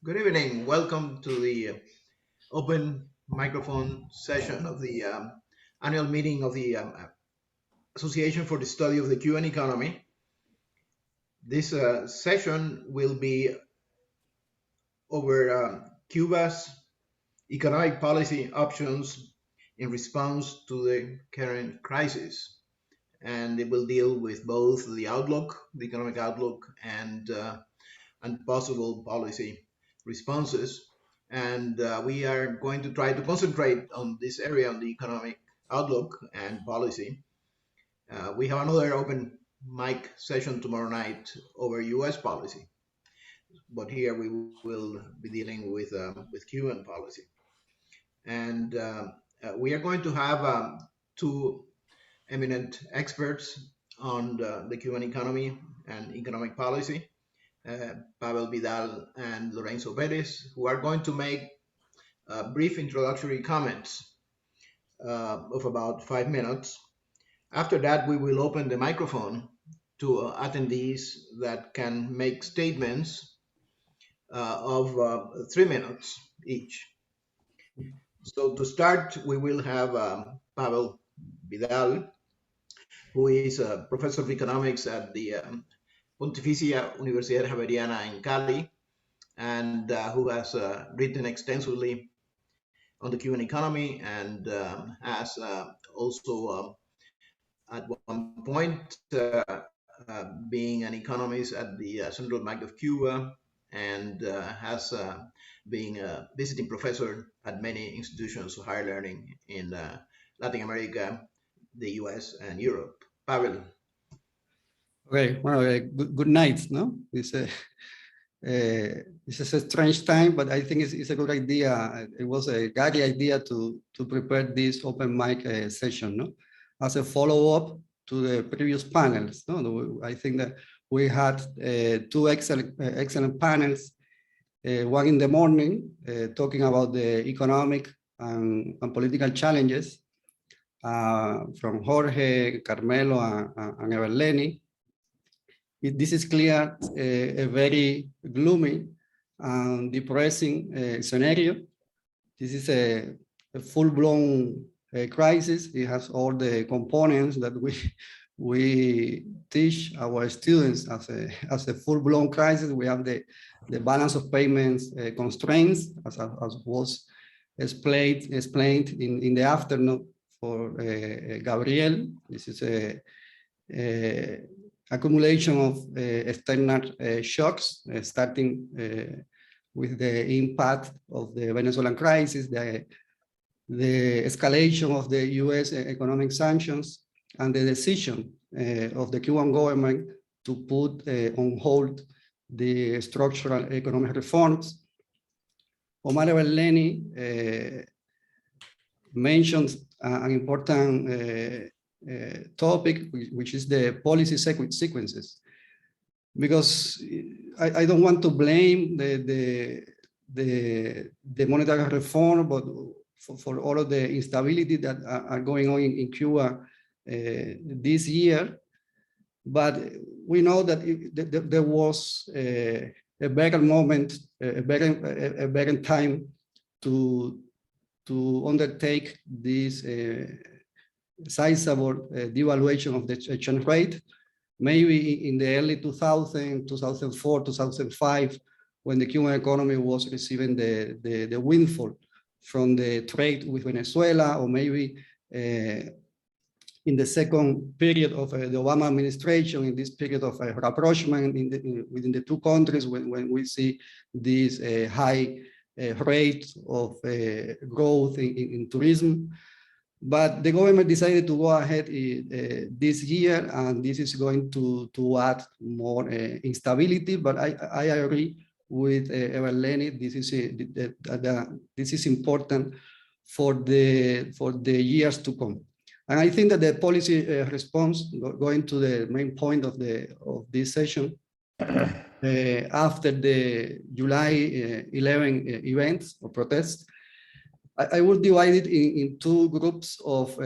Good evening. Welcome to the open microphone session of the annual meeting of the Association for the Study of the Cuban Economy. This session will be over Cuba's economic policy options in response to the current crisis. And it will deal with both the outlook, the economic outlook, and possible policy responses. And we are going to try to concentrate on this area, on the economic outlook and policy. We have another open mic session tomorrow night over U.S. policy, but here we will be dealing with Cuban policy. And we are going to have two eminent experts on the Cuban economy and economic policy. Pavel Vidal and Lorenzo Perez, who are going to make brief introductory comments of about 5 minutes. After that, we will open the microphone to attendees that can make statements of 3 minutes each. So to start, we will have Pavel Vidal, who is a professor of economics at the Pontificia Universidad Javeriana in Cali, and who has written extensively on the Cuban economy and has also at one point being an economist at the Central Bank of Cuba, and has been a visiting professor at many institutions of higher learning in Latin America, the US, and Europe. Pavel. Okay, well, good night, no? This is a strange time, but I think it's a good idea. It was a good idea to prepare this open mic session, no? As a follow-up to the previous panels, no? I think that we had two excellent panels, one in the morning, talking about the economic and political challenges from Jorge, Carmelo, and Everleni. This is clear a very gloomy and depressing scenario. This is a full-blown crisis. It has all the components that we teach our students as a full-blown crisis. We have the balance of payments constraints, as was explained in the afternoon for Gabriel. This is a accumulation of external shocks, starting with the impact of the Venezuelan crisis, the escalation of the US economic sanctions, and the decision of the Cuban government to put on hold the structural economic reforms. Omar Everleni mentions an important topic, which is the policy sequences, because I don't want to blame the monetary reform, but for all of the instability that are going on in Cuba this year. But we know that there was a better moment, a better time to undertake this sizable devaluation of the exchange rate, maybe in the early 2000, 2004, 2005, when the Cuban economy was receiving the windfall from the trade with Venezuela, or maybe in the second period of the Obama administration, in this period of rapprochement within the two countries, when we see this high rate of growth in tourism. But the government decided to go ahead this year, and this is going to add more instability. But I agree with Everleni. This is important for the years to come. And I think that the policy response, going to the main point of this session, after the July 11 events or protests, I would divide it in two groups of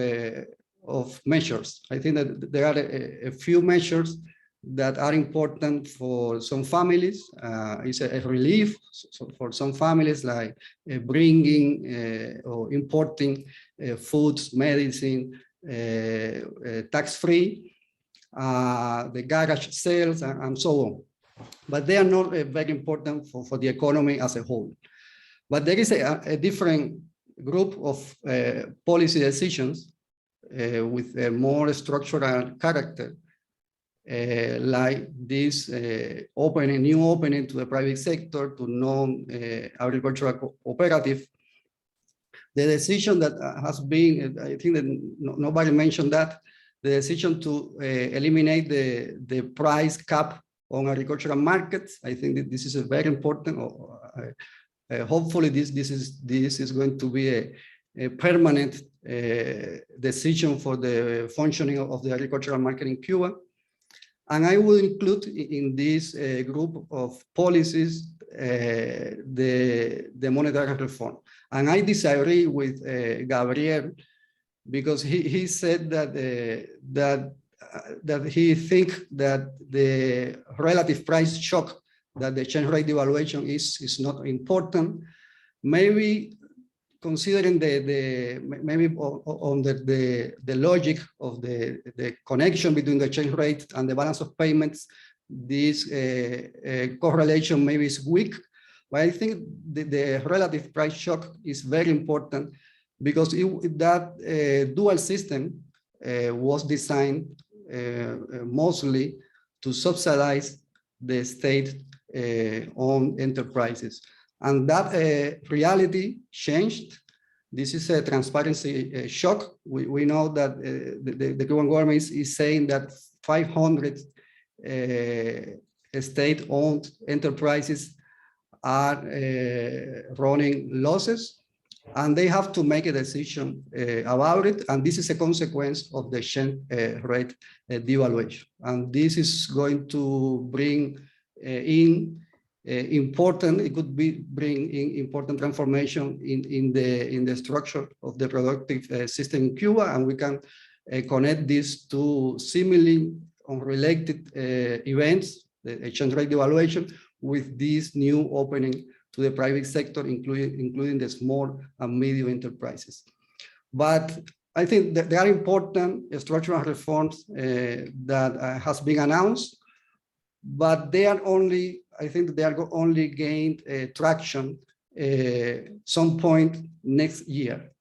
measures. I think that there are a few measures that are important for some families. It's a relief for some families, like bringing or importing foods, medicine, tax-free, the garage sales, and so on. But they are not very important for the economy as a whole. But there is a different group of policy decisions with a more structural character, like this new opening to the private sector, to non-agricultural cooperative. The decision that has been, I think that nobody mentioned that, the decision to eliminate the price cap on agricultural markets. I think that this is a very important. Hopefully, this is going to be a permanent decision for the functioning of the agricultural market in Cuba. And I will include in this group of policies the monetary reform. And I disagree with Gabriel, because he said that that he thinks that the relative price shock, that the exchange rate devaluation is not important. Maybe considering maybe on the logic of the connection between the exchange rate and the balance of payments, this correlation maybe is weak. But I think the relative price shock is very important, because that dual system was designed mostly to subsidize the state-owned enterprises. And that reality changed. This is a transparency shock. We know that the Cuban government is saying that 500 state-owned enterprises are running losses, and they have to make a decision about it. And this is a consequence of the exchange rate devaluation. And this is going to bring in it could bring in important transformation in the structure of the productive system in Cuba, and we can connect this to seemingly unrelated events, the exchange rate devaluation, with this new opening to the private sector, including the small and medium enterprises. But I think that there are important structural reforms that has been announced, but they are only, I think they are only gained traction some point next year.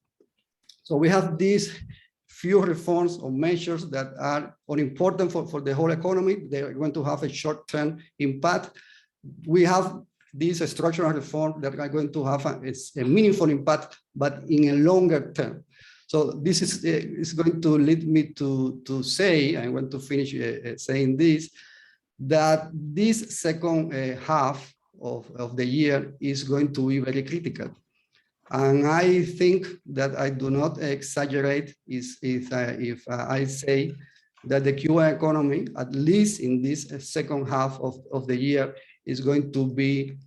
So we have these few reforms or measures that are unimportant for the whole economy. They are going to have a short-term impact. We have these structural reforms that are going to have a meaningful impact, but in a longer term. So this is going to lead me to say, I want to finish saying this, that this second half of the year is going to be very critical. And I think that I do not exaggerate if I say that the Cuban economy, at least in this second half of the year, is going to be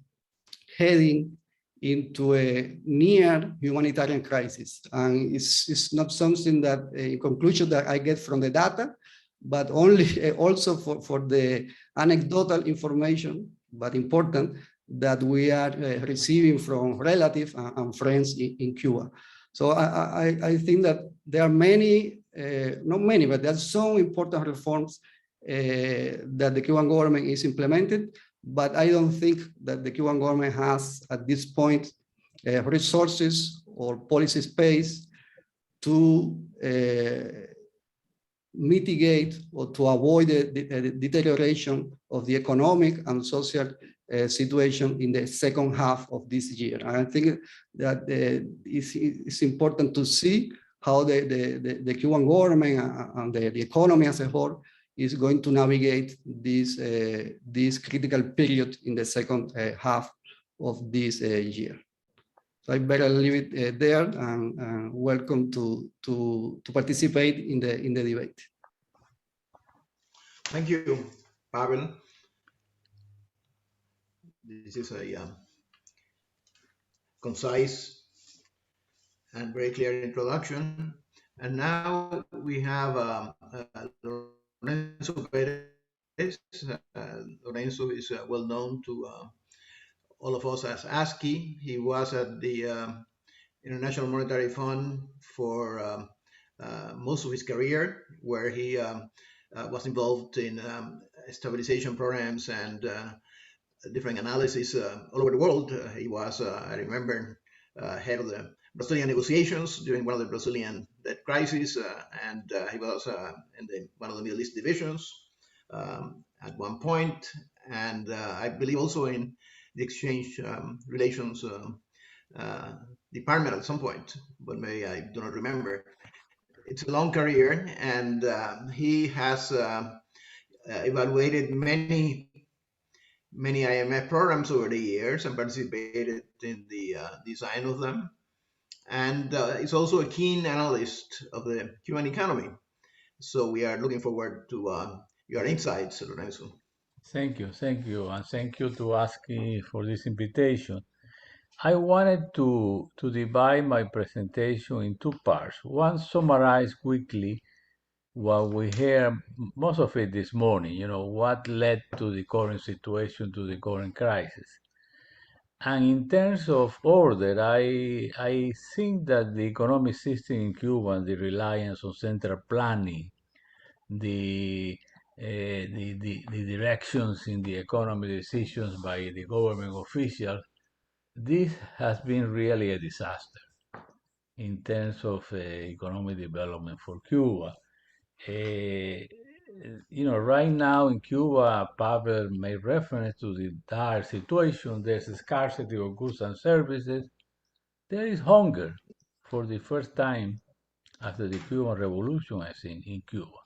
heading into a near humanitarian crisis. And it's not something that a conclusion that I get from the data, but only also for the anecdotal information, but important, that we are receiving from relatives and friends in Cuba. So I think that there are many, not many, but there are some important reforms that the Cuban government is implemented, but I don't think that the Cuban government has, at this point, resources or policy space to mitigate or to avoid the deterioration of the economic and social situation in the second half of this year. And I think that it's important to see how the Cuban government and the economy as a whole is going to navigate this critical period in the second half of this year. So I better leave it there, and welcome to participate in the debate. Thank you, Pavel. This is a concise and very clear introduction. And now we have Lorenzo Perez analyst. Lorenzo is well known to all of us as ASCE. He was at the International Monetary Fund for most of his career, where he was involved in stabilization programs and different analysis all over the world. He was, I remember, head of the Brazilian negotiations during one of the Brazilian debt crises, and he was in one of the Middle East divisions at one point, and I believe also in the exchange relations uh, department at some point, but maybe I do not remember. It's a long career, and he has evaluated many IMF programs over the years and participated in the design of them. And is also a keen analyst of the Cuban economy. So we are looking forward to your insights, Lorenzo. Thank you, and thank you to ASCII for this invitation. I wanted to divide my presentation in two parts. One, summarize quickly what we hear, most of it this morning, what led to the current situation, to the current crisis. And in terms of order, I think that the economic system in Cuba and the reliance on central planning, the, the directions in the economy decisions by the government officials, this has been really a disaster in terms of economic development for Cuba. Right now in Cuba, Pavel made reference to the dire situation. There's a scarcity of goods and services. There is hunger for the first time after the Cuban Revolution, I think, in Cuba.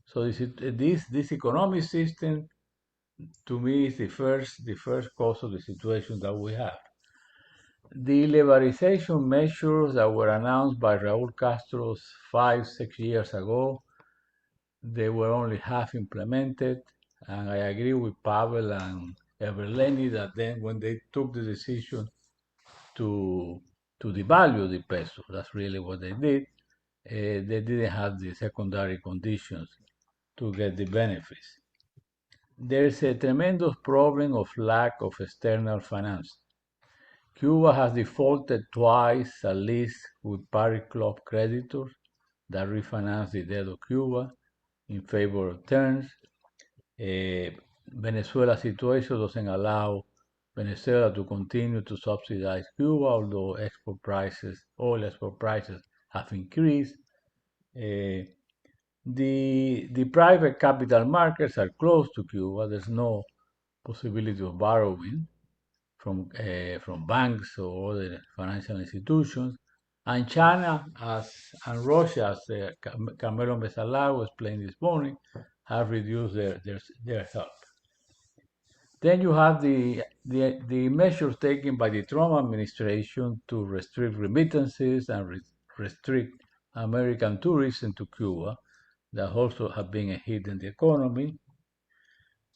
So this economic system, to me, is the first cause of the situation that we have. The liberalization measures that were announced by Raúl Castro 5-6 years ago, they were only half implemented, and I agree with Pavel and Everleni that then when they took the decision to devalue the peso, that's really what they did, they didn't have the secondary conditions to get the benefits. There's a tremendous problem of lack of external finance. Cuba has defaulted twice at least with party club creditors that refinance the debt of Cuba in favor of terms. Venezuela's situation doesn't allow Venezuela to continue to subsidize Cuba, although oil export prices have increased. The private capital markets are closed to Cuba. There's no possibility of borrowing from banks or other financial institutions. And China and Russia, as Carmelo Mesalao explained this morning, have reduced their help. Then you have the measures taken by the Trump administration to restrict remittances and restrict American tourism to Cuba that also have been a hit in the economy.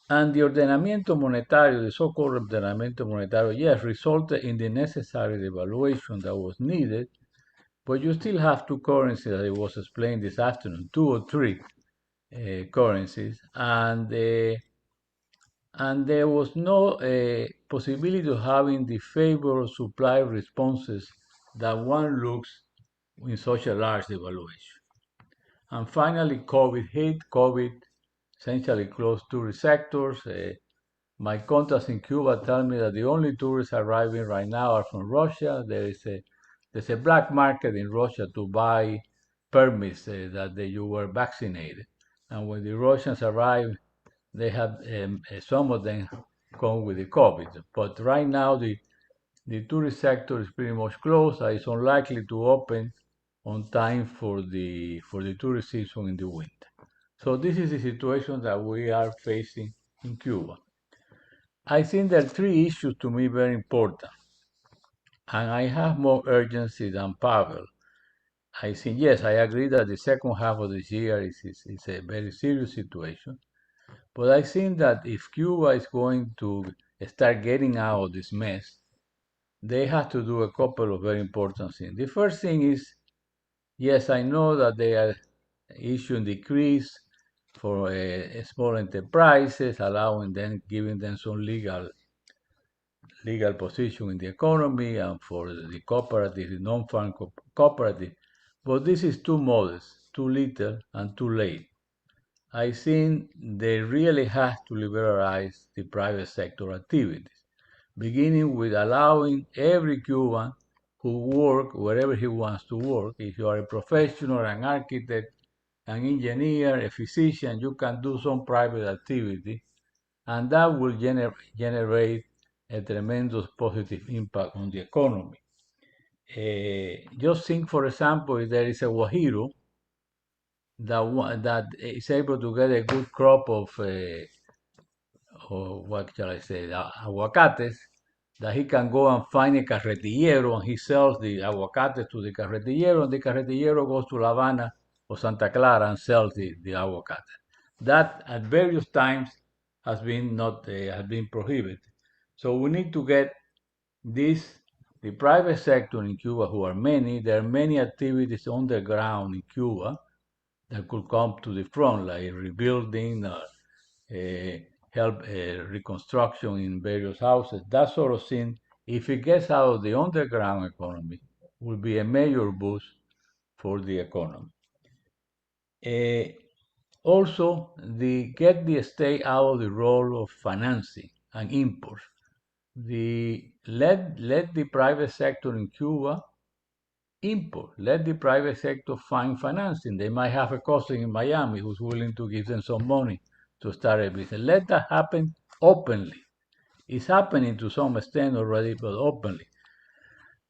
And the ordenamiento monetario, the so-called ordenamiento monetario, yes, resulted in the necessary devaluation that was needed, but you still have two currencies, as it was explained this afternoon, two or three currencies, and there was no possibility of having the favor of supply responses that one looks in such a large devaluation. And finally, COVID hit. COVID essentially closed tourist sectors. My contacts in Cuba tell me that the only tourists arriving right now are from Russia. There's a black market in Russia to buy permits that you were vaccinated. And when the Russians arrive, they have some of them come with the COVID. But right now, the tourist sector is pretty much closed. It's unlikely to open on time for the tourist season in the winter. So this is the situation that we are facing in Cuba. I think there are three issues to me very important, and I have more urgency than Pavel. I think, yes, I agree that the second half of this year is a very serious situation, but I think that if Cuba is going to start getting out of this mess, they have to do a couple of very important things. The first thing is, yes, I know that they are issuing decrees for small enterprises, allowing them, giving them some legal position in the economy, and for the cooperative, the non-farm cooperative. But this is too modest, too little, and too late. I think they really have to liberalize the private sector activities, beginning with allowing every Cuban who work wherever he wants to work. If you are a professional, an architect, an engineer, a physician, you can do some private activity, and that will generate a tremendous positive impact on the economy. Just think, for example, if there is a Guajiro that is able to get a good crop of, or what shall I say, aguacates, that he can go and find a carretillero and he sells the aguacates to the carretillero, and the carretillero goes to La Habana or Santa Clara and sells the aguacate. That at various times has been prohibited. So we need to get the private sector in Cuba, who are many. There are many activities on the ground in Cuba that could come to the front, like rebuilding, help reconstruction in various houses, that sort of thing. If it gets out of the underground economy, will be a major boost for the economy. Also, get the state out of the role of financing and imports. Let the private sector in Cuba import. Let the private sector find financing. They might have a cousin in Miami who's willing to give them some money to start a business. Let that happen openly. It's happening to some extent already, but openly.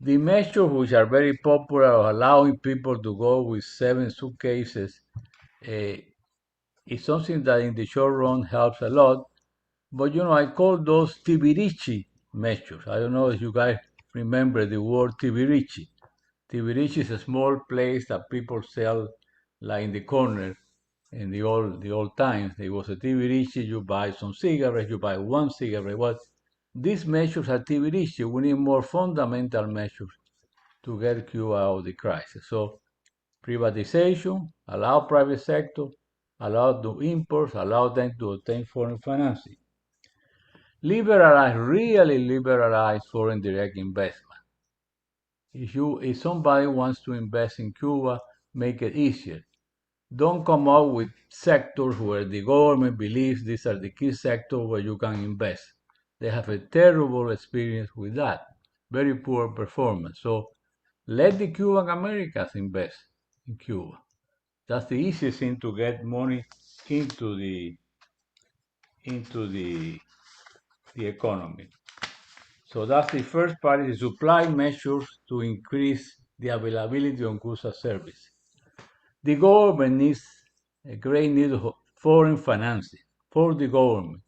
The measures which are very popular of allowing people to go with 7 suitcases is something that in the short run helps a lot. But I call those Tibirichi measures. I don't know if you guys remember the word Tibirichi. Tibirichi is a small place that people sell, like in the corner. In the old times, there was a Tibirichi. You buy some cigarettes. You buy one cigarette. What these measures are Tibirichi. We need more fundamental measures to get Cuba out of the crisis. So, privatization, allow private sector, allow the imports, allow them to obtain foreign financing. Really liberalize foreign direct investment. If somebody wants to invest in Cuba, make it easier. Don't come up with sectors where the government believes these are the key sectors where you can invest. They have a terrible experience with that, very poor performance. So let the Cuban Americans invest in Cuba. That's the easiest thing to get money into the economy. So that's the first part, is supply measures to increase the availability of goods and services. The government needs a great need of foreign financing for the government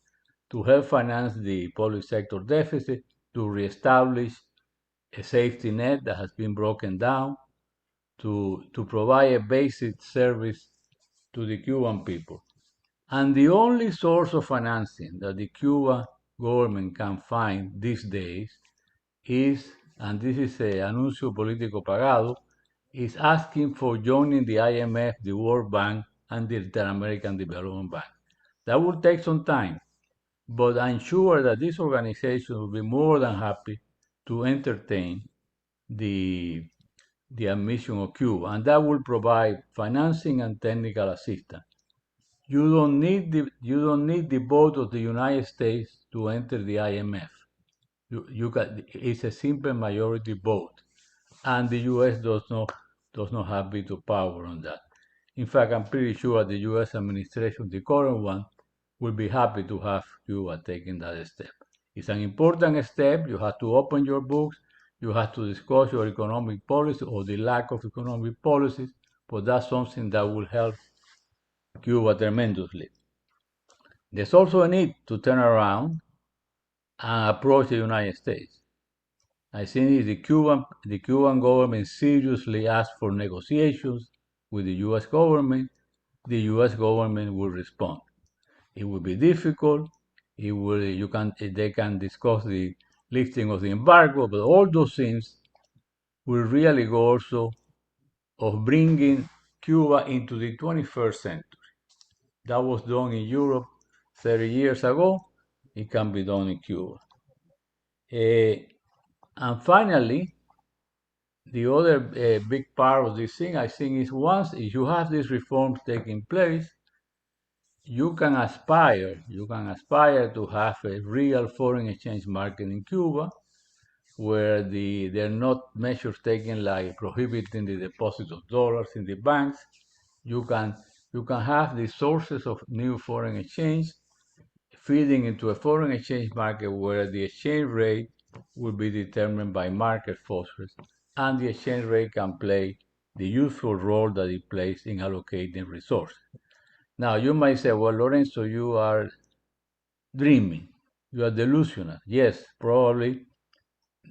to help finance the public sector deficit, to reestablish a safety net that has been broken down, to provide a basic service to the Cuban people. And the only source of financing that the Cuban government can find these days is, and this is an anuncio político pagado, is asking for joining the IMF, the World Bank, and the Inter-American Development Bank. That will take some time, but I'm sure that this organization will be more than happy to entertain the admission of Cuba, and that will provide financing and technical assistance. You don't need the vote of the United States to enter the IMF. It's a simple majority vote, and the U.S. does not have veto power on that. In fact, I'm pretty sure the U.S. administration, the current one, will be happy to have Cuba taking that step. It's an important step. You have to open your books. You have to discuss your economic policy or the lack of economic policies, but that's something that will help Cuba tremendously. There's also a need to turn around and approach the United States. I think if the Cuban government seriously asks for negotiations with the U.S. government, the U.S. government will respond. It will be difficult. They can discuss the lifting of the embargo, but all those things will really go also of bringing Cuba into the 21st century. That was done in Europe 30 years ago. It can be done in Cuba. And finally, the other big part of this thing, I think, is once you have these reforms taking place, you can aspire to have a real foreign exchange market in Cuba, where there are not measures taken like prohibiting the deposit of dollars in the banks. You can have the sources of new foreign exchange feeding into a foreign exchange market where the exchange rate will be determined by market forces, and the exchange rate can play the useful role that it plays in allocating resources. Now, you might say, well, Lorenzo, you are dreaming, you are delusional. Yes, probably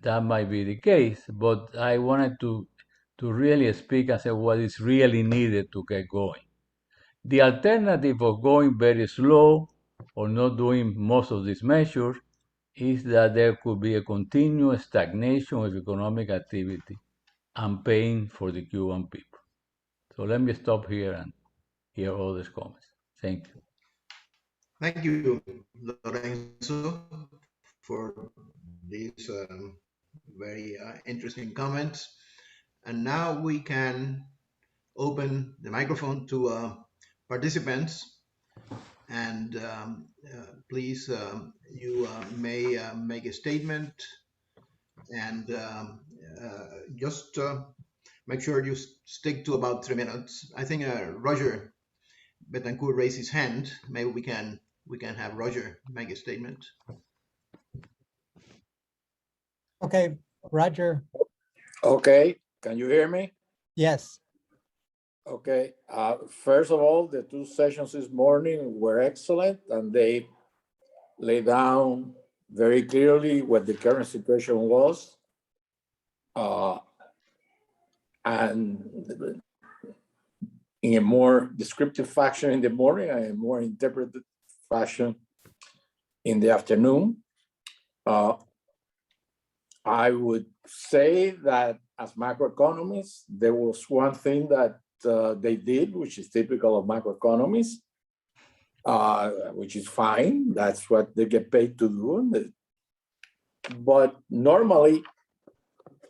that might be the case, but I wanted to really speak and say what is really needed to get going. The alternative of going very slow or not doing most of these measures is that there could be a continuous stagnation of economic activity and pain for the Cuban people. So let me stop here and hear others' comments. Thank you. Thank you, Lorenzo, for these very interesting comments. And now we can open the microphone to participants. And please, you may make a statement and just make sure you stick to about 3 minutes. I think Roger Betancourt raised his hand. Maybe we can have Roger make a statement. Okay, Roger. Okay, can you hear me? Yes. Okay, first of all, the two sessions this morning were excellent and they lay down very clearly what the current situation was. And in a more descriptive fashion in the morning and a more interpreted fashion in the afternoon. I would say that as macroeconomists, there was one thing that they did, which is typical of macroeconomists, which is fine. That's what they get paid to do. But normally,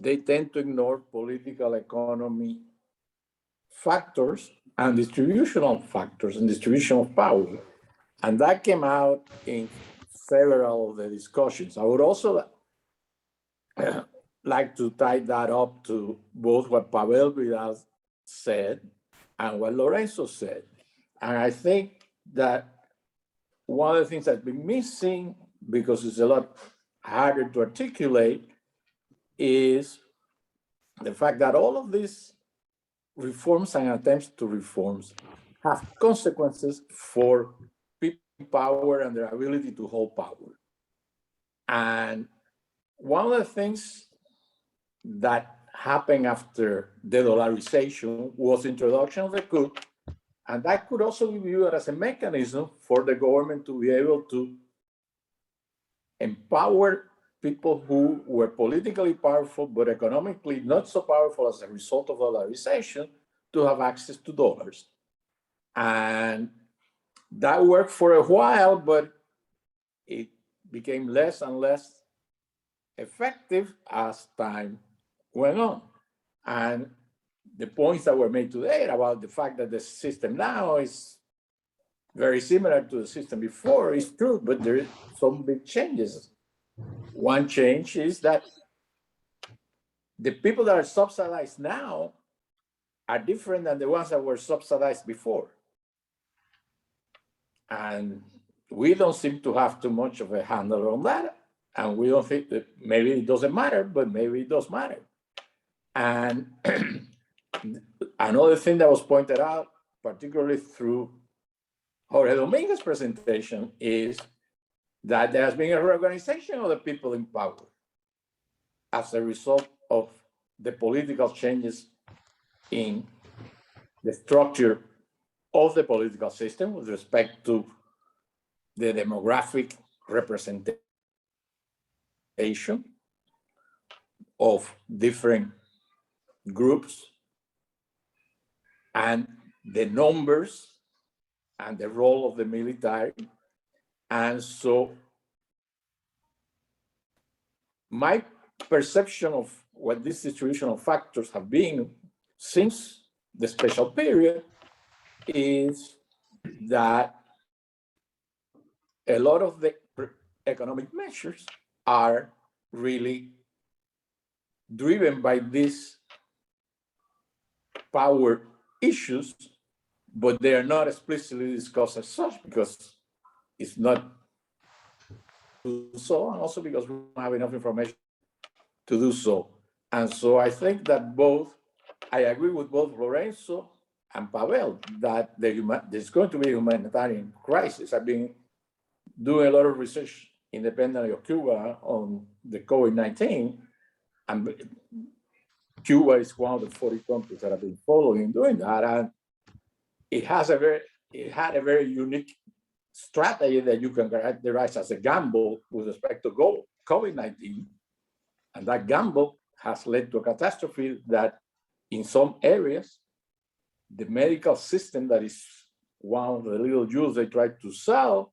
they tend to ignore political economy factors and distributional factors and distribution of power. And that came out in several of the discussions. I would also like to tie that up to both what Pavel Vidal said and what Lorenzo said. And I think that one of the things that's been missing, because it's a lot harder to articulate, is the fact that all of these reforms and attempts to reforms have consequences for people in power and their ability to hold power. And one of the things that happened after the dollarization was the introduction of the coup, and that could also be viewed as a mechanism for the government to be able to empower people who were politically powerful but economically not so powerful as a result of dollarization to have access to dollars. And that worked for a while, but it became less and less effective as time went on. And the points that were made today about the fact that the system now is very similar to the system before is true, but there are some big changes. One change is that the people that are subsidized now are different than the ones that were subsidized before. And we don't seem to have too much of a handle on that. And we don't think that maybe it doesn't matter, but maybe it does matter. And another thing that was pointed out, particularly through Jorge Dominguez's presentation, is that there has been a reorganization of the people in power as a result of the political changes in the structure of the political system with respect to the demographic representation of different groups and the numbers and the role of the military. And so my perception of what these situational factors have been since the special period is that a lot of the economic measures are really driven by these power issues, but they are not explicitly discussed as such because it's not so, and also because we don't have enough information to do so. And so I think that I agree with both Lorenzo and Pavel that there's going to be a humanitarian crisis. I've been doing a lot of research independently of Cuba on the COVID-19, and Cuba is one of the 40 countries that have been following doing that, and it had a very unique strategy that you can characterize as a gamble with respect to COVID-19, and that gamble has led to a catastrophe that in some areas, the medical system that is one of the little jewels they tried to sell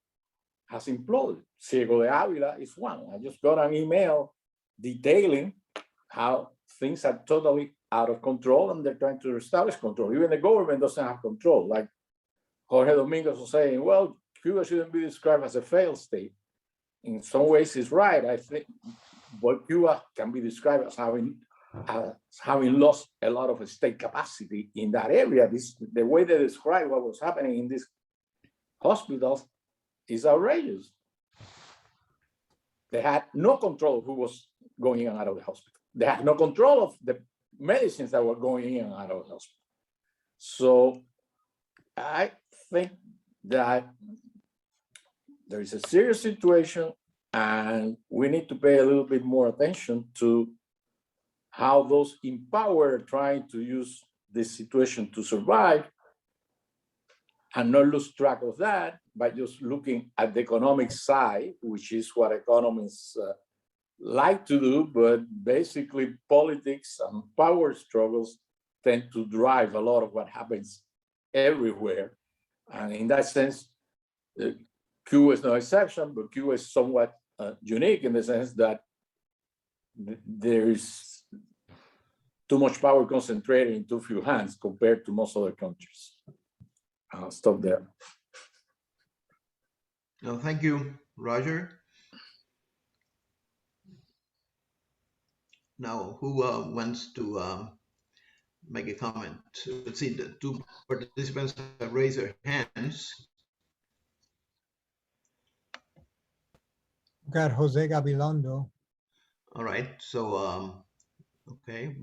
has imploded. Ciego de Ávila is one. I just got an email detailing how things are totally out of control and they're trying to reestablish control. Even the government doesn't have control. Like Jorge Domingos was saying, well, Cuba shouldn't be described as a failed state. In some ways, he's right. I think, but Cuba can be described as having lost a lot of state capacity in that area. The way they describe what was happening in these hospitals is outrageous. They had no control of who was going in and out of the hospital. They had no control of the medicines that were going in and out of the hospital. So I think that there is a serious situation and we need to pay a little bit more attention to how those in power are trying to use this situation to survive and not lose track of that by just looking at the economic side, which is what economists like to do, but basically politics and power struggles tend to drive a lot of what happens everywhere. And in that sense, Cuba is no exception, but Cuba is somewhat unique in the sense that there is too much power concentrated in too few hands compared to most other countries. I'll stop there. No, thank you, Roger. Now, who wants to make a comment? Let's see, the two participants have raised their hands. Got Jose Gabilondo. All right, so, okay,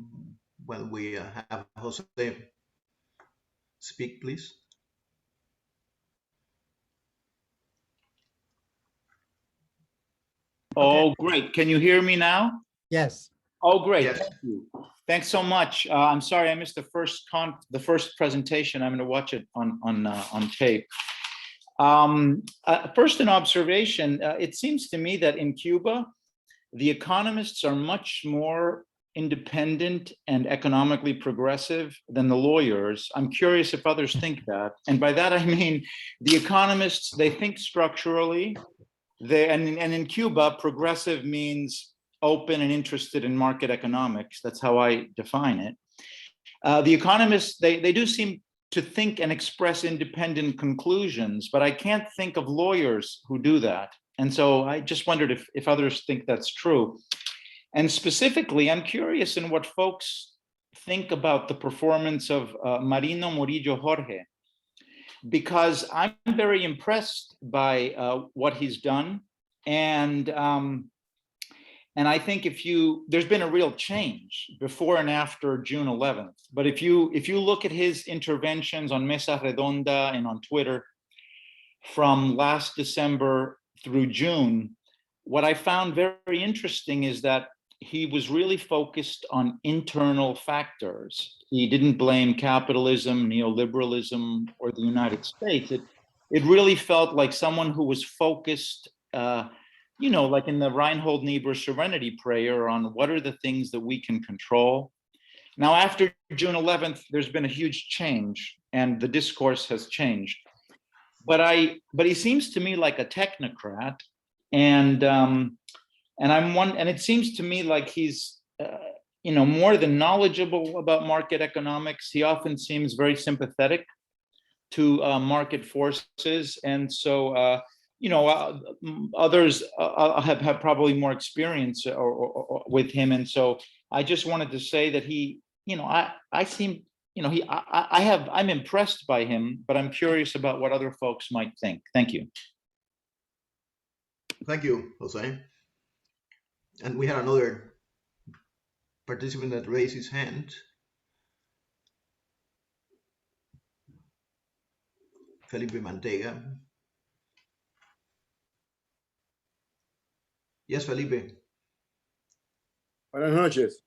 when we have Jose speak, please. Oh, great. Can you hear me now? Yes. Oh, great. Yes. Thank you. Thanks so much. I'm sorry I missed the first presentation. I'm going to watch it on tape. First, an observation. It seems to me that in Cuba, the economists are much more independent and economically progressive than the lawyers. I'm curious if others think that. And by that, I mean, the economists, they think structurally. And in Cuba, progressive means open and interested in market economics. That's how I define it. The economists, they do seem to think and express independent conclusions, but I can't think of lawyers who do that. And so I just wondered if others think that's true. And specifically, I'm curious in what folks think about the performance of Marino Murillo Jorge, because I'm very impressed by what he's done. And I think there's been a real change before and after June 11th. But if you look at his interventions on Mesa Redonda and on Twitter from last December through June, what I found very interesting is that he was really focused on internal factors. He didn't blame capitalism, neoliberalism, or the United States. It really felt like someone who was focused, like in the Reinhold Niebuhr Serenity Prayer, on what are the things that we can control. Now, after June 11th, there's been a huge change and the discourse has changed. but he seems to me like a technocrat, and it seems to me like he's more than knowledgeable about market economics. He often seems very sympathetic to market forces, and so others have probably more experience or with him, and so I just wanted to say that he, I'm impressed by him, but I'm curious about what other folks might think. Thank you. Thank you, Jose. And we had another participant that raised his hand. Felipe Mantega. Yes, Felipe. Buenas noches.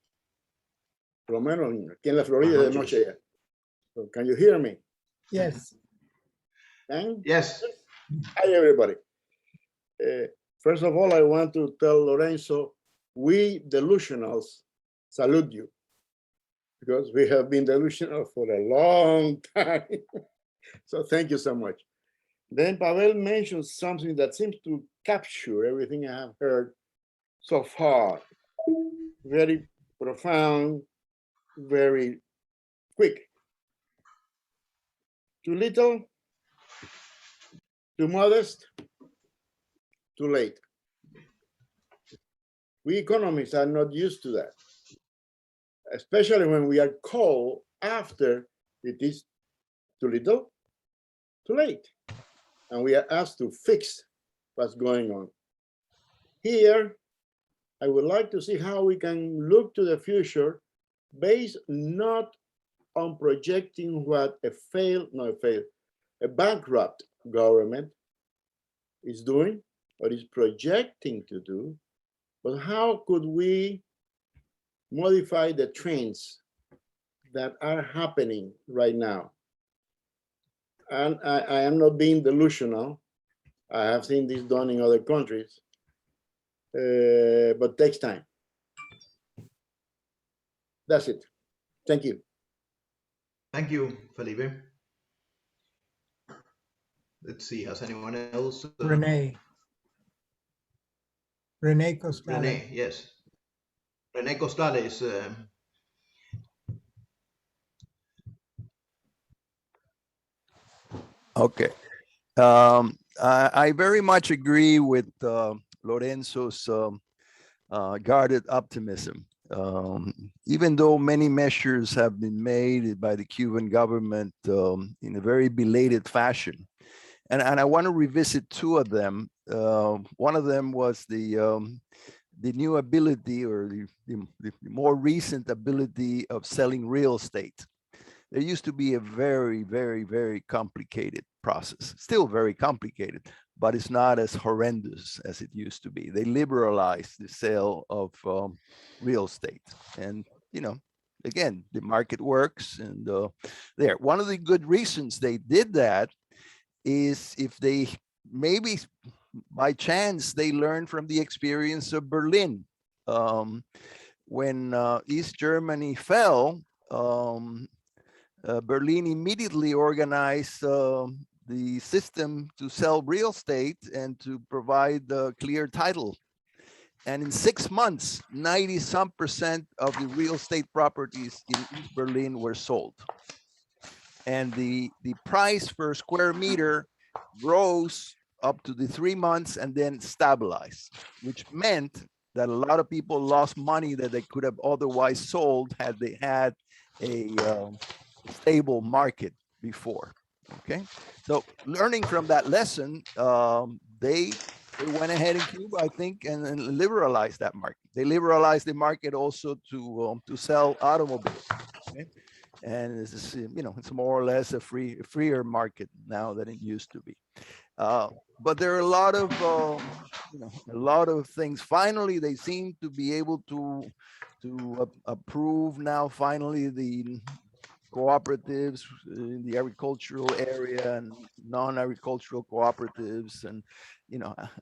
Por lo menos aquí en la Florida de noche ya. So can you hear me? Yes. Can? Yes. Hi, everybody. First of all, I want to tell Lorenzo, we delusionals salute you, because we have been delusional for a long time. So thank you so much. Then Pavel mentioned something that seems to capture everything I have heard so far. Very profound, very quick. Too little, too modest, too late. We economists are not used to that, especially when we are called after it is too little, too late, and we are asked to fix what's going on. Here, I would like to see how we can look to the future based not on projecting what a bankrupt government is doing or is projecting to do, but how could we modify the trends that are happening right now? And I am not being delusional. I have seen this done in other countries, but takes time. That's it. Thank you. Thank you, Felipe. Let's see, has anyone else? Renee Costales. Renee, yes. Renee Costales. Okay. I very much agree with Lorenzo's guarded optimism. Even though many measures have been made by the Cuban government in a very belated fashion. And I want to revisit two of them. One of them was the new ability, or the more recent ability of selling real estate. There used to be a very, very, very complicated process, still very complicated, but it's not as horrendous as it used to be. They liberalized the sale of real estate. And, again, the market works. And there, one of the good reasons they did that is if they, maybe by chance, they learned from the experience of Berlin. When East Germany fell, Berlin immediately organized the system to sell real estate and to provide clear title. And in 6 months, 90-some% of the real estate properties in East Berlin were sold. And the price per square meter rose up to the 3 months and then stabilized, which meant that a lot of people lost money that they could have otherwise sold had they had a stable market before. Okay, so learning from that lesson, they went ahead in Cuba, I think, and liberalized that market. They liberalized the market also to sell automobiles. Okay? And this is, it's more or less a freer market now than it used to be. But there are a lot of things. Finally, they seem to be able to approve now. Finally, the cooperatives in the agricultural area and non-agricultural cooperatives, and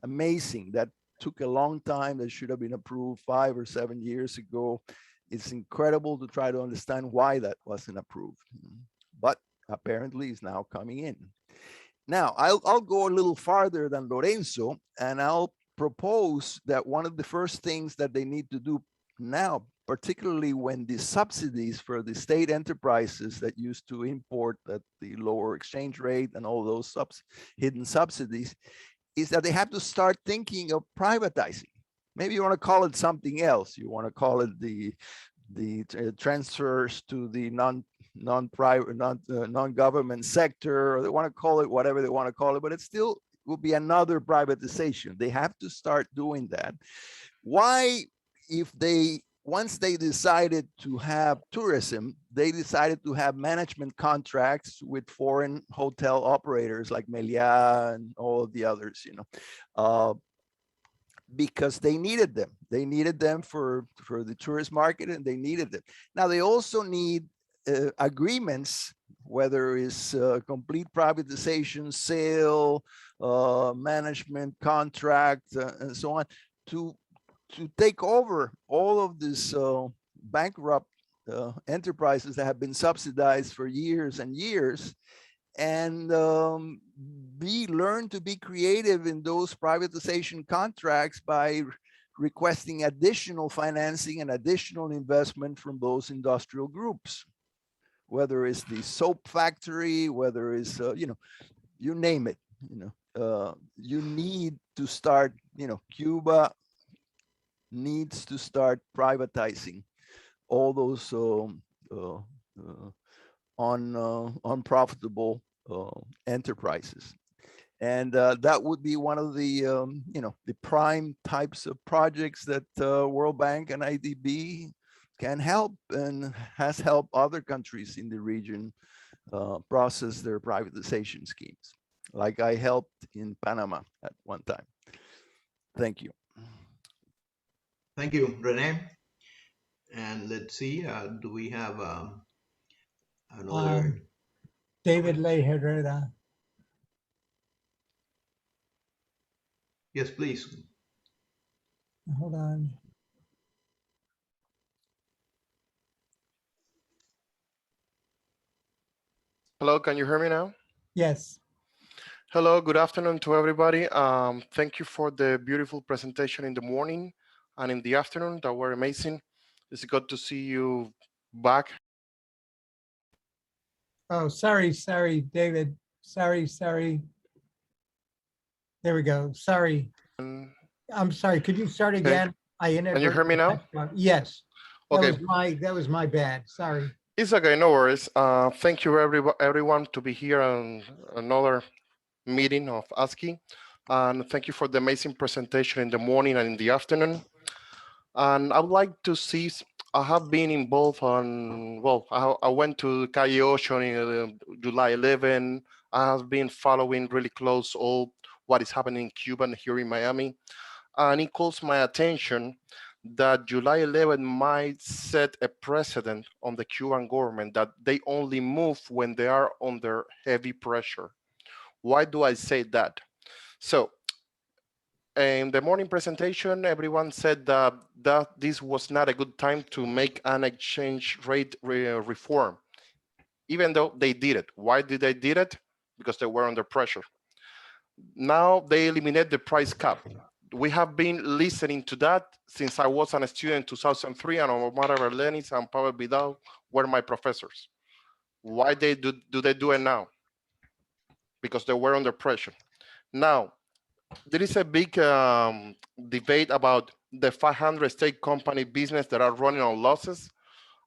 amazing. That took a long time. That should have been approved 5 or 7 years ago. It's incredible to try to understand why that wasn't approved, but apparently it's now coming in. Now, I'll go a little farther than Lorenzo, and I'll propose that one of the first things that they need to do now, particularly when the subsidies for the state enterprises that used to import at the lower exchange rate and all those hidden subsidies, is that they have to start thinking of privatizing. Maybe you want to call it something else. You want to call it the transfers to the non-private, non-government sector, or they want to call it whatever they want to call it, but it still will be another privatization. They have to start doing that. Why, if they, once they decided to have tourism, they decided to have management contracts with foreign hotel operators like Meliá and all of the others, you know, because they needed them. They needed them for the tourist market, and they needed them. Now they also need agreements, whether it's complete privatization, sale, management contract, and so on, to take over all of these bankrupt enterprises that have been subsidized for years and years, and learn to be creative in those privatization contracts by requesting additional financing and additional investment from those industrial groups, whether it's the soap factory, whether it's, you know, you name it, you know, you need to start, you know, Cuba needs to start privatizing all those unprofitable enterprises. And that would be one of the, you know, the prime types of projects that World Bank and IDB can help and has helped other countries in the region process their privatization schemes, like I helped in Panama at one time. Thank you. Thank you, Rene. And let's see, do we have another? David Ley Herrera. Yes, please. Hold on. Hello, can you hear me now? Yes. Hello, good afternoon to everybody. Thank you for the beautiful presentation in the morning and in the afternoon. That were amazing. It's good to see you back. Oh, sorry, David. Sorry. There we go. Sorry. I'm sorry. Could you start again? I Can you hear me now? Yes. Okay. That was my bad. Sorry. It's okay, no worries. Thank you everyone to be here on another meeting of ASCE. And thank you for the amazing presentation in the morning and in the afternoon. And I would like to see, I have been involved on, well, I went to Calle Ocean in July 11. I have been following really close all what is happening in Cuba and here in Miami. And it calls my attention that July 11 might set a precedent on the Cuban government that they only move when they are under heavy pressure. Why do I say that? So in the morning presentation, everyone said that this was not a good time to make an exchange rate reform, even though they did it. Why did they did it? Because they were under pressure. Now they eliminate the price cap. We have been listening to that since I was a student in 2003, and Moderator Lenis and Pavel Vidal were my professors. Why do they do it now? Because they were under pressure. Now, there is a big debate about the 500 state company business that are running on losses.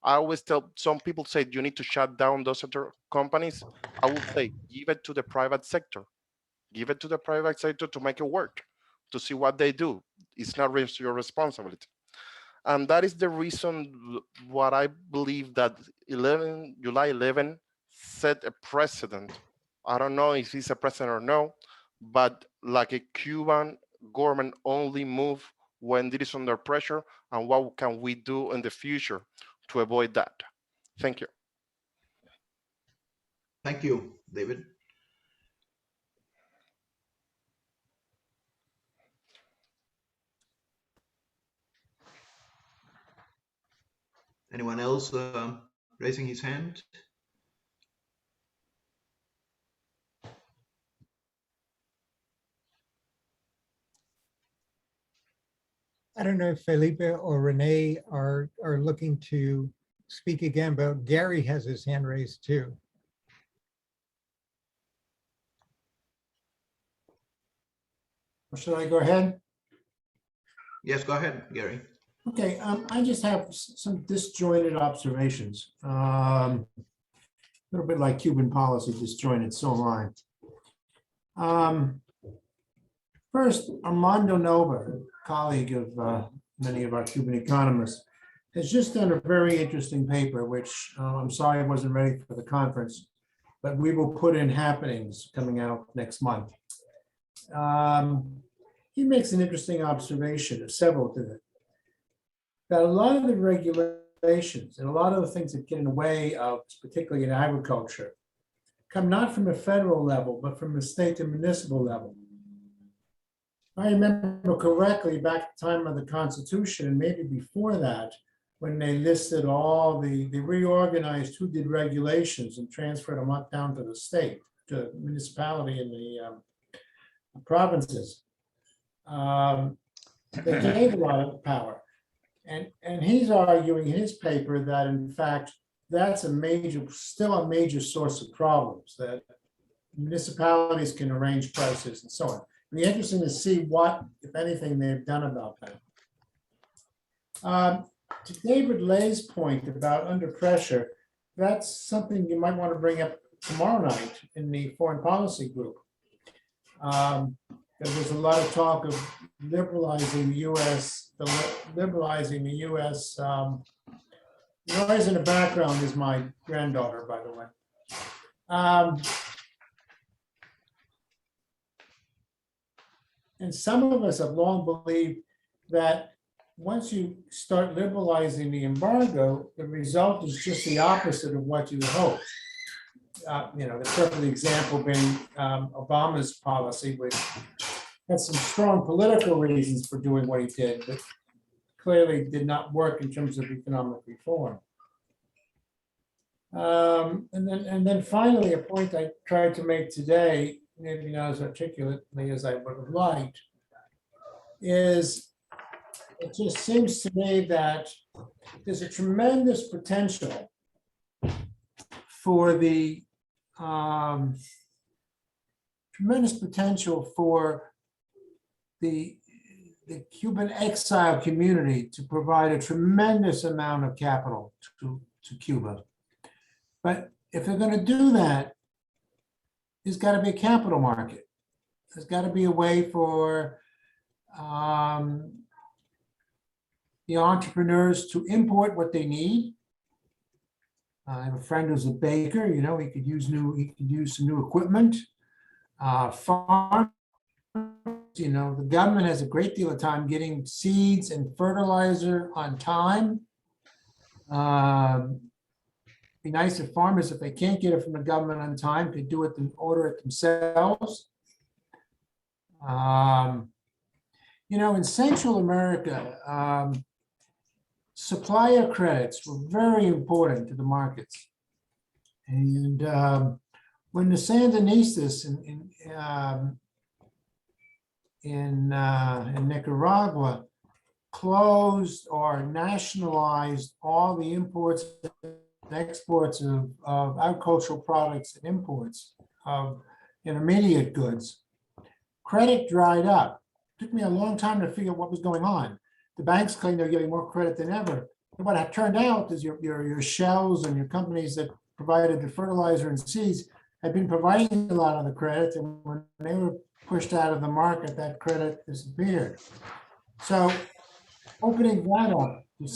I always tell some people say you need to shut down those other companies. I will say give it to the private sector. Give it to the private sector to make it work, to see what they do. It's not your responsibility. And that is the reason what I believe that July 11 set a precedent. I don't know if it's a precedent or no, but like a Cuban government only move when it is under pressure, and what can we do in the future to avoid that? Thank you. Thank you, David. Anyone else raising his hand? I don't know if Felipe or Renee are looking to speak again, but Gary has his hand raised too. Or should I go ahead? Yes, go ahead, Gary. Okay, I just have some disjointed observations. A little bit like Cuban policy, disjointed, so am I. First, Armando Nova, a colleague of many of our Cuban economists, has just done a very interesting paper, which I'm sorry I wasn't ready for the conference, but we will put in happenings coming out next month. He makes an interesting observation, of several to it, that a lot of the regulations and a lot of the things that get in the way of, particularly in agriculture, come not from a federal level, but from a state and municipal level. I remember correctly back at the time of the Constitution, and maybe before that, when they listed all they reorganized who did regulations and transferred them up down to the state, to the municipality and the provinces. They gave a lot of power. And he's arguing in his paper that in fact, that's still a major source of problems, that municipalities can arrange prices and so on. It'll be interesting to see what, if anything, they've done about that. To David Lay's point about under pressure, that's something you might want to bring up tomorrow night in the foreign policy group. There's a lot of talk of liberalizing the U.S. Noise in the background is my granddaughter, by the way. And some of us have long believed that once you start liberalizing the embargo, the result is just the opposite of what you hope. The perfect example being Obama's policy, which had some strong political reasons for doing what he did, but clearly did not work in terms of economic reform. And then finally, a point I tried to make today, maybe not as articulately as I would have liked, is it just seems to me that there's a tremendous potential for the Cuban exile community to provide a tremendous amount of capital to Cuba. But if they're going to do that, there's got to be a capital market. There's got to be a way for the entrepreneurs to import what they need. I have a friend who's a baker. He could use some new equipment. Farm. The government has a great deal of time getting seeds and fertilizer on time. Be nice if farmers, if they can't get it from the government on time, could do it and order it themselves. In Central America, supplier credits were very important to the markets. And when the Sandinistas in Nicaragua closed or nationalized all the imports and exports of agricultural products and imports of intermediate goods, credit dried up. It took me a long time to figure out what was going on. The banks claim they're getting more credit than ever. And what it turned out is your Shells and your companies that provided the fertilizer and seeds had been providing a lot of the credit, and when they were pushed out of the market, that credit disappeared. So opening that up to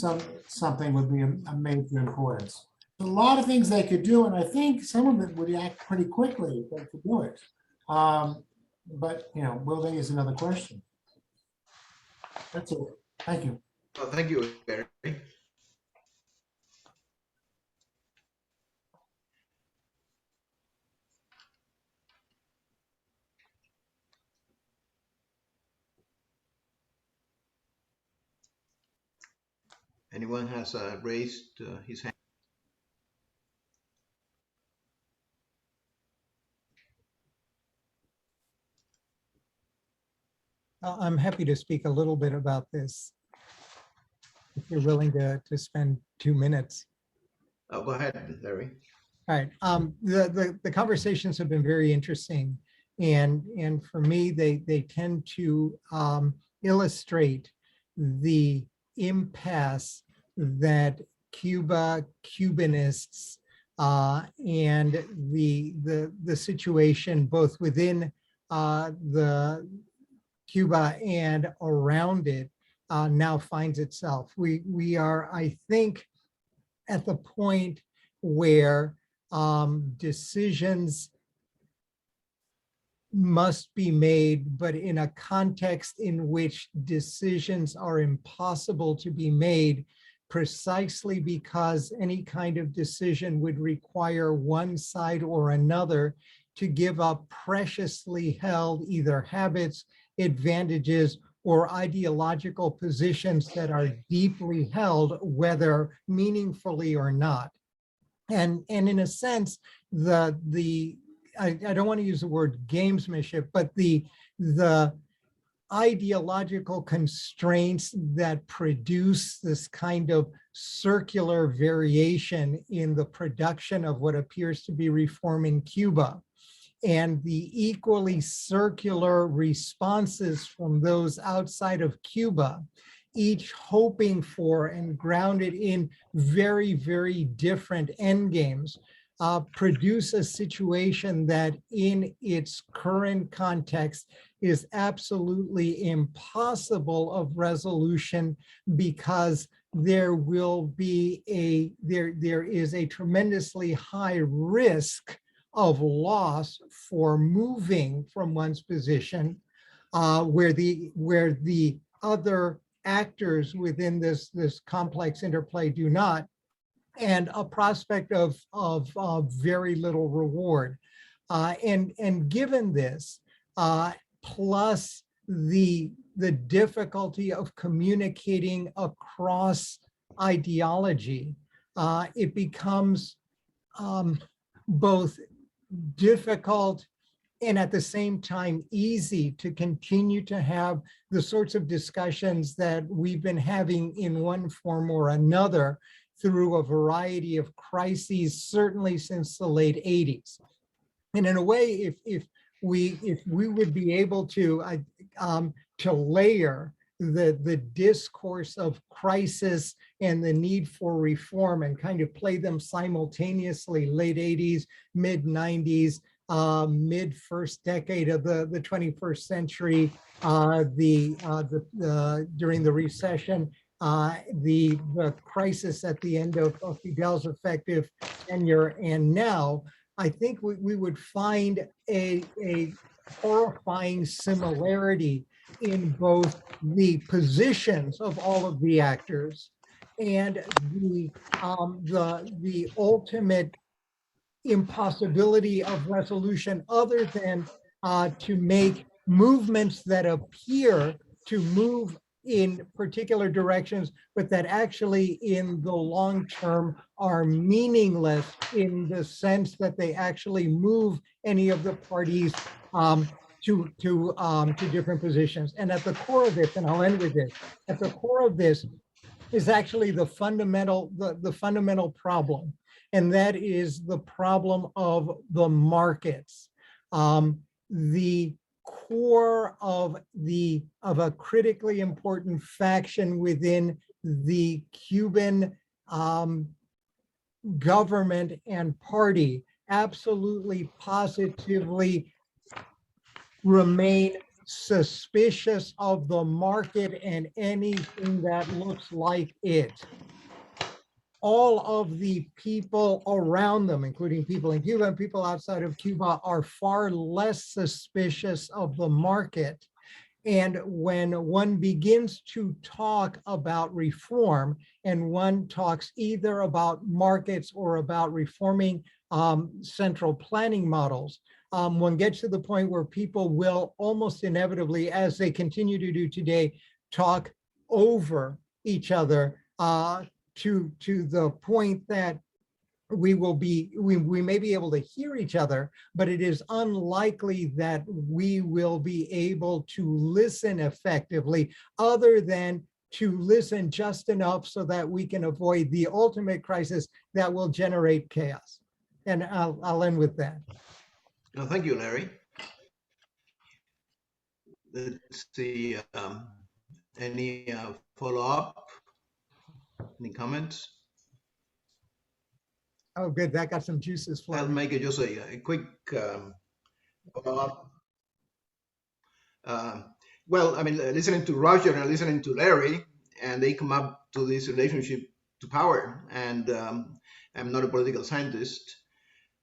something would be a major importance. There's a lot of things they could do, and I think some of it would act pretty quickly if they could do it. But will they is another question. That's it. Thank you. Well, thank you, Gary. Anyone has raised his hand? I'm happy to speak a little bit about this. if you're willing to spend 2 minutes. Oh, go ahead, Larry. All right. The conversations have been very interesting, and for me, they tend to illustrate the impasse that Cuba, Cubanists, and the situation both within the Cuba and around it now finds itself. We are, I think, at the point where decisions must be made, but in a context in which decisions are impossible to be made precisely because any kind of decision would require one side or another to give up preciously held either habits, advantages, or ideological positions that are deeply held, whether meaningfully or not. And in a sense, I don't want to use the word gamesmanship, but the ideological constraints that produce this kind of circular variation in the production of what appears to be reform in Cuba, and the equally circular responses from those outside of Cuba, each hoping for and grounded in very, very different endgames, produce a situation that in its current context is absolutely impossible of resolution, because there is a tremendously high risk of loss for moving from one's position, where the other actors within this complex interplay do not, and a prospect of very little reward. And given this, plus the difficulty of communicating across ideology, it becomes both difficult and at the same time easy to continue to have the sorts of discussions that we've been having in one form or another through a variety of crises, certainly since the late 80s. And in a way, if we would be able to layer the discourse of crisis and the need for reform and kind of play them simultaneously, late 80s, mid 90s, mid first decade of the 21st century, during the recession, the crisis at the end of Fidel's effective tenure, and now, I think we would find a horrifying similarity in both the positions of all of the actors and the ultimate impossibility of resolution, other than to make movements that appear to move in particular directions, but that actually in the long term are meaningless in the sense that they actually move any of the parties to different positions. And at the core of this, and I'll end with this, at the core of this is actually the fundamental problem, and that is the problem of the markets. The core of a critically important faction within the Cuban government and party absolutely positively remain suspicious of the market and anything that looks like it. All of the people around them, including people in Cuba and people outside of Cuba, are far less suspicious of the market. And when one begins to talk about reform, and one talks either about markets or about reforming central planning models, one gets to the point where people will almost inevitably, as they continue to do today, talk over each other to the point that we may be able to hear each other, but it is unlikely that we will be able to listen effectively, other than to listen just enough so that we can avoid the ultimate crisis that will generate chaos. And I'll end with that. No, thank you, Larry. Let's see, any follow-up? Any comments? Oh, good. That got some juices I'll flowing. make it just a quick follow-up. Well, I mean, listening to Roger and listening to Larry, and they come up to this relationship to power. And I'm not a political scientist,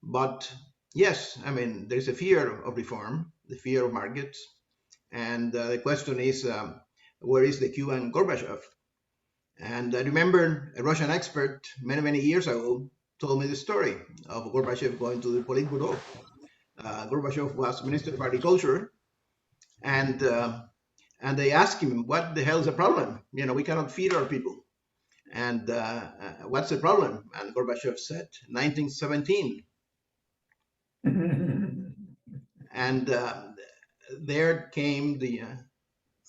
but yes, I mean, there's a fear of reform, the fear of markets. And the question is, where is the Cuban Gorbachev? And I remember a Russian expert many, many years ago told me the story of Gorbachev going to the Politburo. Gorbachev was Minister of Agriculture, and they asked him, what the hell is the problem? You know, we cannot feed our people. And what's the problem? And Gorbachev said, 1917. And there came the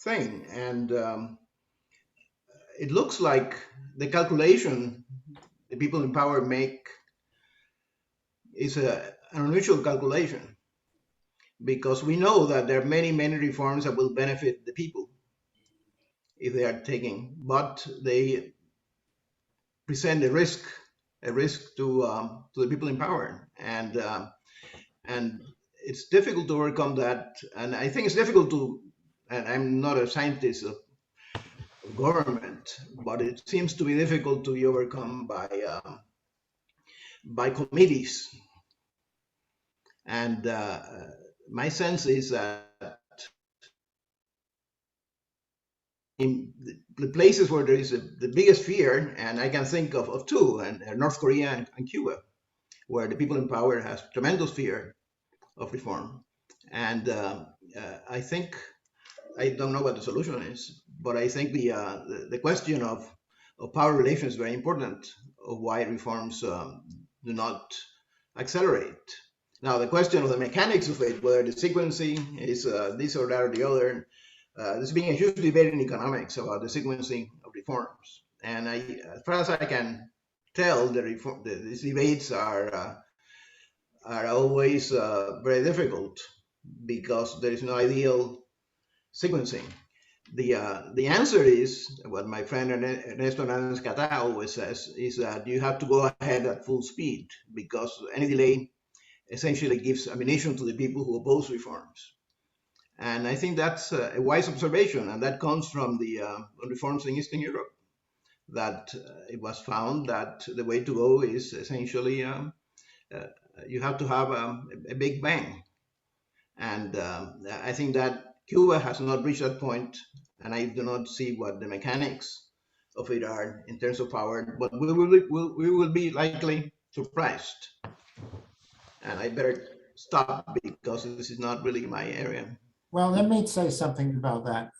thing. And it looks like the calculation the people in power make is an unusual calculation, because we know that there are many, many reforms that will benefit the people if they are taken, but they present a risk to the people in power, and it's difficult to overcome that. And I think it's difficult to, and I'm not a scientist of government, but it seems to be difficult to be overcome by committees. And my sense is that in the places where there is the biggest fear, and I can think of two, and North Korea and Cuba, where the people in power has tremendous fear of reform. And I think, I don't know what the solution is, but I think the question of power relations is very important, of why reforms do not accelerate. Now, the question of the mechanics of it, whether the sequencing is this or that or the other, there's been a huge debate in economics about the sequencing of reforms. And as far as I can tell, these debates are always very difficult, because there is no ideal sequencing. The answer is, what my friend Ernesto Hernández Catá always says, is that you have to go ahead at full speed, because any delay essentially gives ammunition to the people who oppose reforms. And I think that's a wise observation, and that comes from the reforms in Eastern Europe, that it was found that the way to go is essentially you have to have a big bang. And I think that Cuba has not reached that point, and I do not see what the mechanics of it are in terms of power, but we will be likely surprised. And I better stop, because this is not really my area. Well, let me say something about that.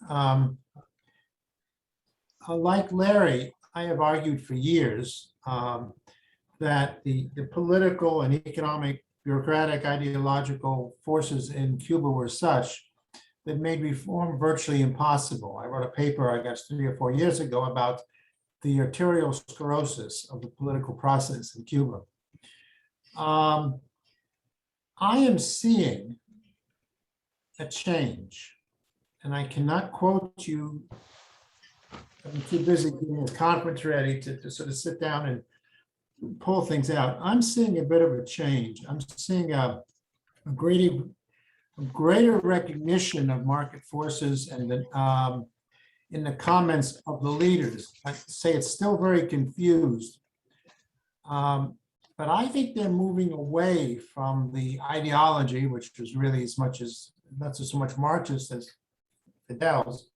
Like Larry, I have argued for years that the political and economic, bureaucratic, ideological forces in Cuba were such that made reform virtually impossible. I wrote a paper, I guess, 3 or 4 years ago about the arteriosclerosis of the political process in Cuba. I am seeing a change, and I cannot quote you. I'm too busy getting a conference ready to sort of sit down and pull things out. I'm seeing a bit of a change. I'm seeing a greater recognition of market forces, and in the comments of the leaders. I say it's still very confused. But I think they're moving away from the ideology, which was really as much as, not so much Marxist as Fidel's.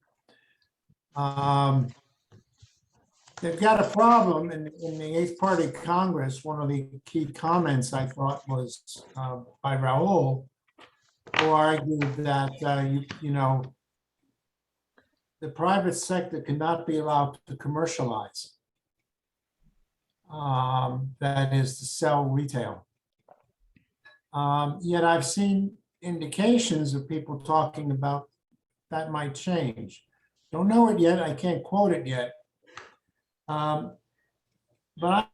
They've got a problem in the Eighth Party Congress. One of the key comments I thought was by Raul, who argued that the private sector cannot be allowed to commercialize. That is to sell retail. Yet I've seen indications of people talking about that might change. Don't know it yet. I can't quote it yet. But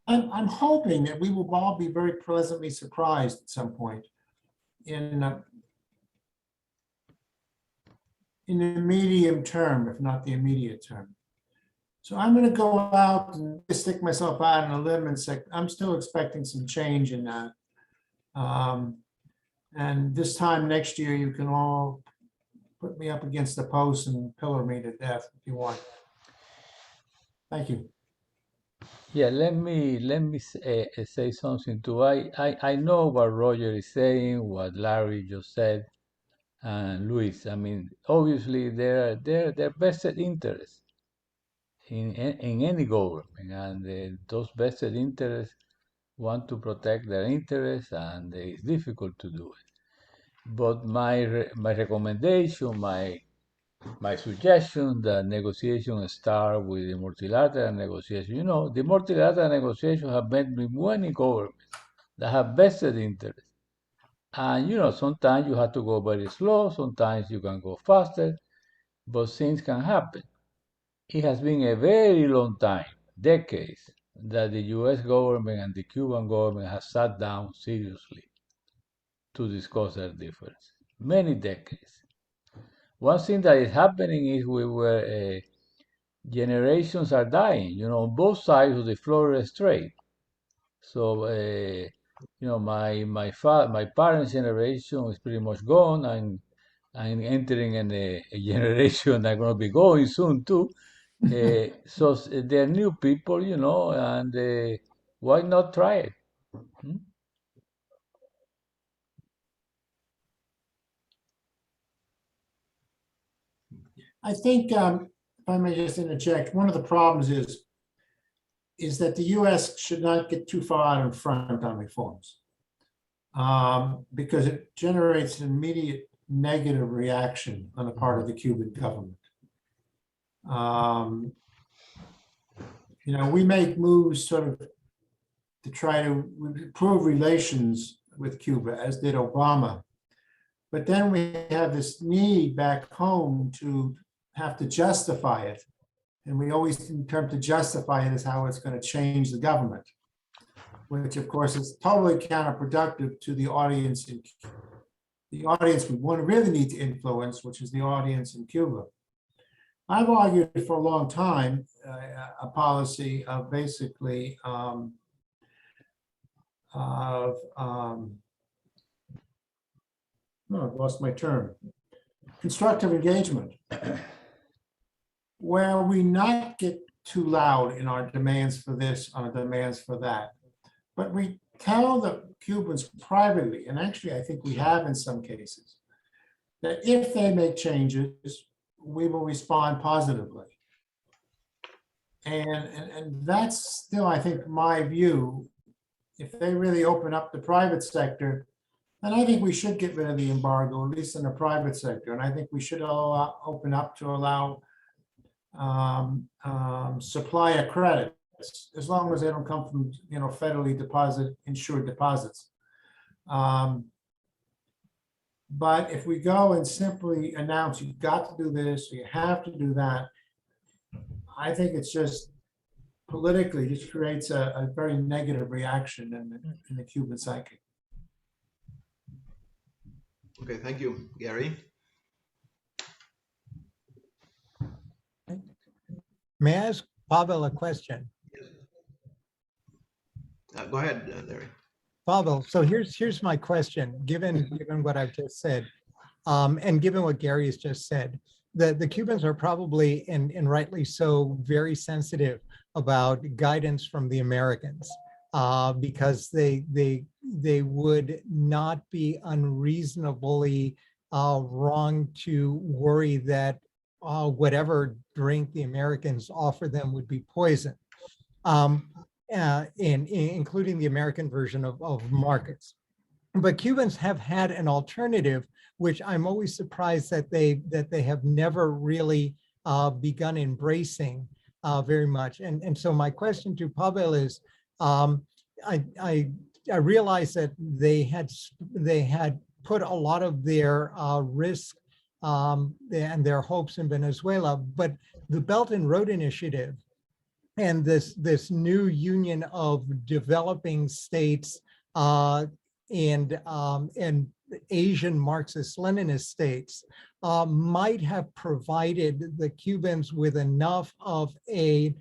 I'm hoping that we will all be very pleasantly surprised at some point in the medium term, if not the immediate term. So I'm going to go out and stick myself out on a limb and say, I'm still expecting some change in that. And this time next year, you can all put me up against the post and pillar me to death if you want. Thank you. Yeah, let me say something too. I know what Roger is saying, what Larry just said, and Luis. I mean, obviously, they're vested interests in any government, and those vested interests want to protect their interests, and it's difficult to do it. But my recommendation, my suggestion that negotiations start with the multilateral negotiation. You know, the multilateral negotiations have been with many governments that have vested interests. And, you know, sometimes you have to go very slow, sometimes you can go faster, but things can happen. It has been a very long time, decades, that the US government and the Cuban government have sat down seriously to discuss their differences. Many decades. One thing that is happening is generations are dying, you know, on both sides of the Florida Strait. So, you know, my parents' generation is pretty much gone, and I'm entering in a generation that's going to be going soon too. So they're new people, you know, and why not try it? Hmm? I think, if I may just interject, one of the problems is that the US should not get too far out in front on reforms, because it generates an immediate negative reaction on the part of the Cuban government. You know, we make moves sort of to try to improve relations with Cuba, as did Obama. But then we have this need back home to have to justify it. And we always attempt to justify it as how it's going to change the government, which of course is totally counterproductive to the audience we really need to influence, which is the audience in Cuba. I've argued for a long time a policy of basically I've lost my term. Constructive engagement, where we not get too loud in our demands for this, our demands for that, but we tell the Cubans privately, and actually I think we have in some cases, that if they make changes, we will respond positively. And that's still, I think, my view. If they really open up the private sector, then I think we should get rid of the embargo, at least in the private sector. And I think we should open up to allow supplier credits, as long as they don't come from, you know, federally insured deposits. But if we go and simply announce you've got to do this, you have to do that, I think it's just politically just creates a very negative reaction in the Cuban psyche. Okay, thank you, Gary. May I ask Pavel a question? Go ahead, Larry. Pavel, so here's my question, given what I've just said, and given what Gary has just said, the Cubans are probably, and rightly so, very sensitive about guidance from the Americans, because they would not be unreasonably wrong to worry that whatever drink the Americans offer them would be poison. Including the American version of markets. But Cubans have had an alternative, which I'm always surprised that they have never really begun embracing very much. And so my question to Pavel is, I realize that they had put a lot of their risk and their hopes in Venezuela. But the Belt and Road Initiative and this new union of developing states and Asian Marxist-Leninist states might have provided the Cubans with enough of a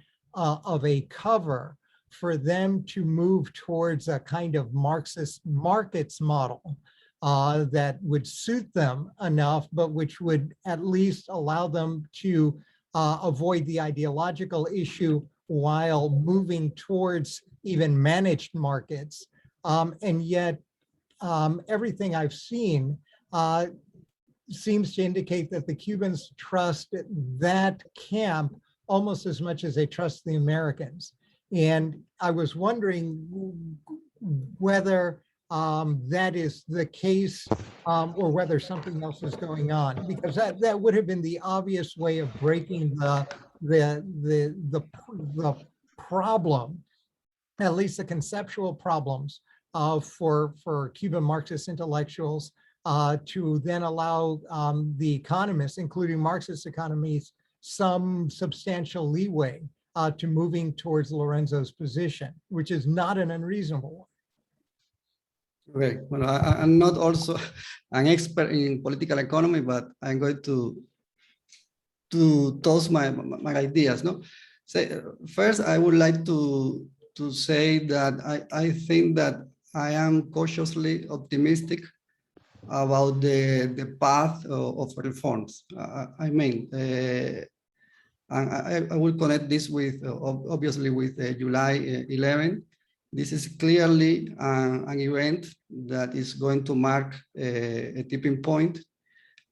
cover for them to move towards a kind of Marxist markets model that would suit them enough, but which would at least allow them to avoid the ideological issue while moving towards even managed markets. And yet, everything I've seen seems to indicate that the Cubans trust that camp almost as much as they trust the Americans. And I was wondering whether that is the case or whether something else is going on, because that would have been the obvious way of breaking the problem, at least the conceptual problems for Cuban Marxist intellectuals to then allow the economists, including Marxist economies, some substantial leeway to moving towards Lorenzo's position, which is not an unreasonable one. Okay, well, I'm not also an expert in political economy, but I'm going to toss my ideas. No, so first I would like to say that I think that I am cautiously optimistic about the path of reforms. I mean, and I will connect this with obviously with July 11. This is clearly an event that is going to mark a tipping point.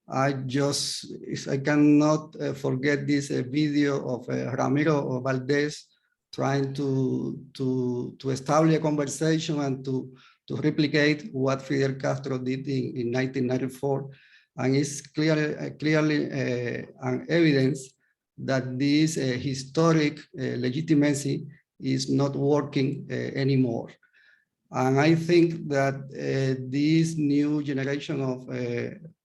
I cannot forget this video of Ramiro Valdez trying to establish a conversation and to replicate what Fidel Castro did in 1994, and it's clearly an evidence that this historic legitimacy is not working anymore. And I think that this new generation of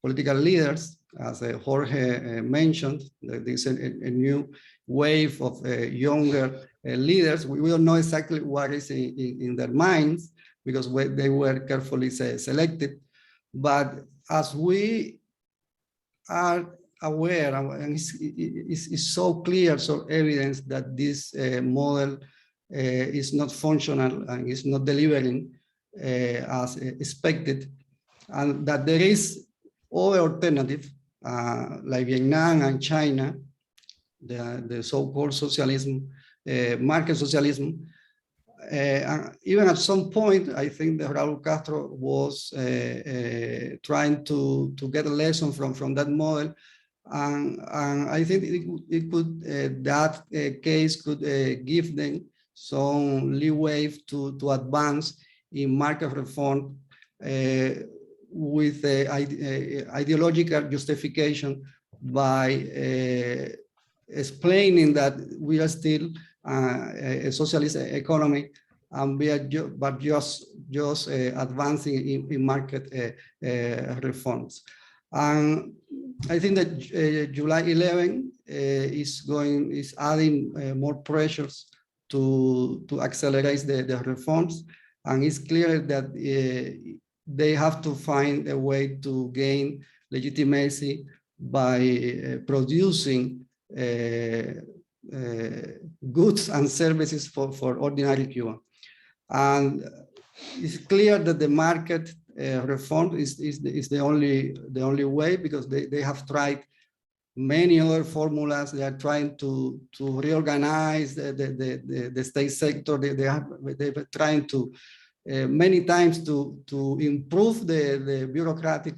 political leaders, as Jorge mentioned, there is a new wave of younger leaders. We don't know exactly what is in their minds because they were carefully selected. But as we are aware, and it's so clear, so evidence that this model is not functional and is not delivering as expected, and that there is other alternative like Vietnam and China, the so-called socialism, market socialism. And even at some point, I think that Raúl Castro was trying to get a lesson from that model. And I think it could, that case could give them some leeway to advance in market reform with ideological justification by explaining that we are still a socialist economy and we are just advancing in market reforms. And I think that July 11 is adding more pressures to accelerate the reforms, and it's clear that they have to find a way to gain legitimacy by producing goods and services for ordinary Cuba. And it's clear that the market reform is the only way, because they have tried many other formulas. They are trying to reorganize the state sector. They're trying to many times to improve the bureaucratic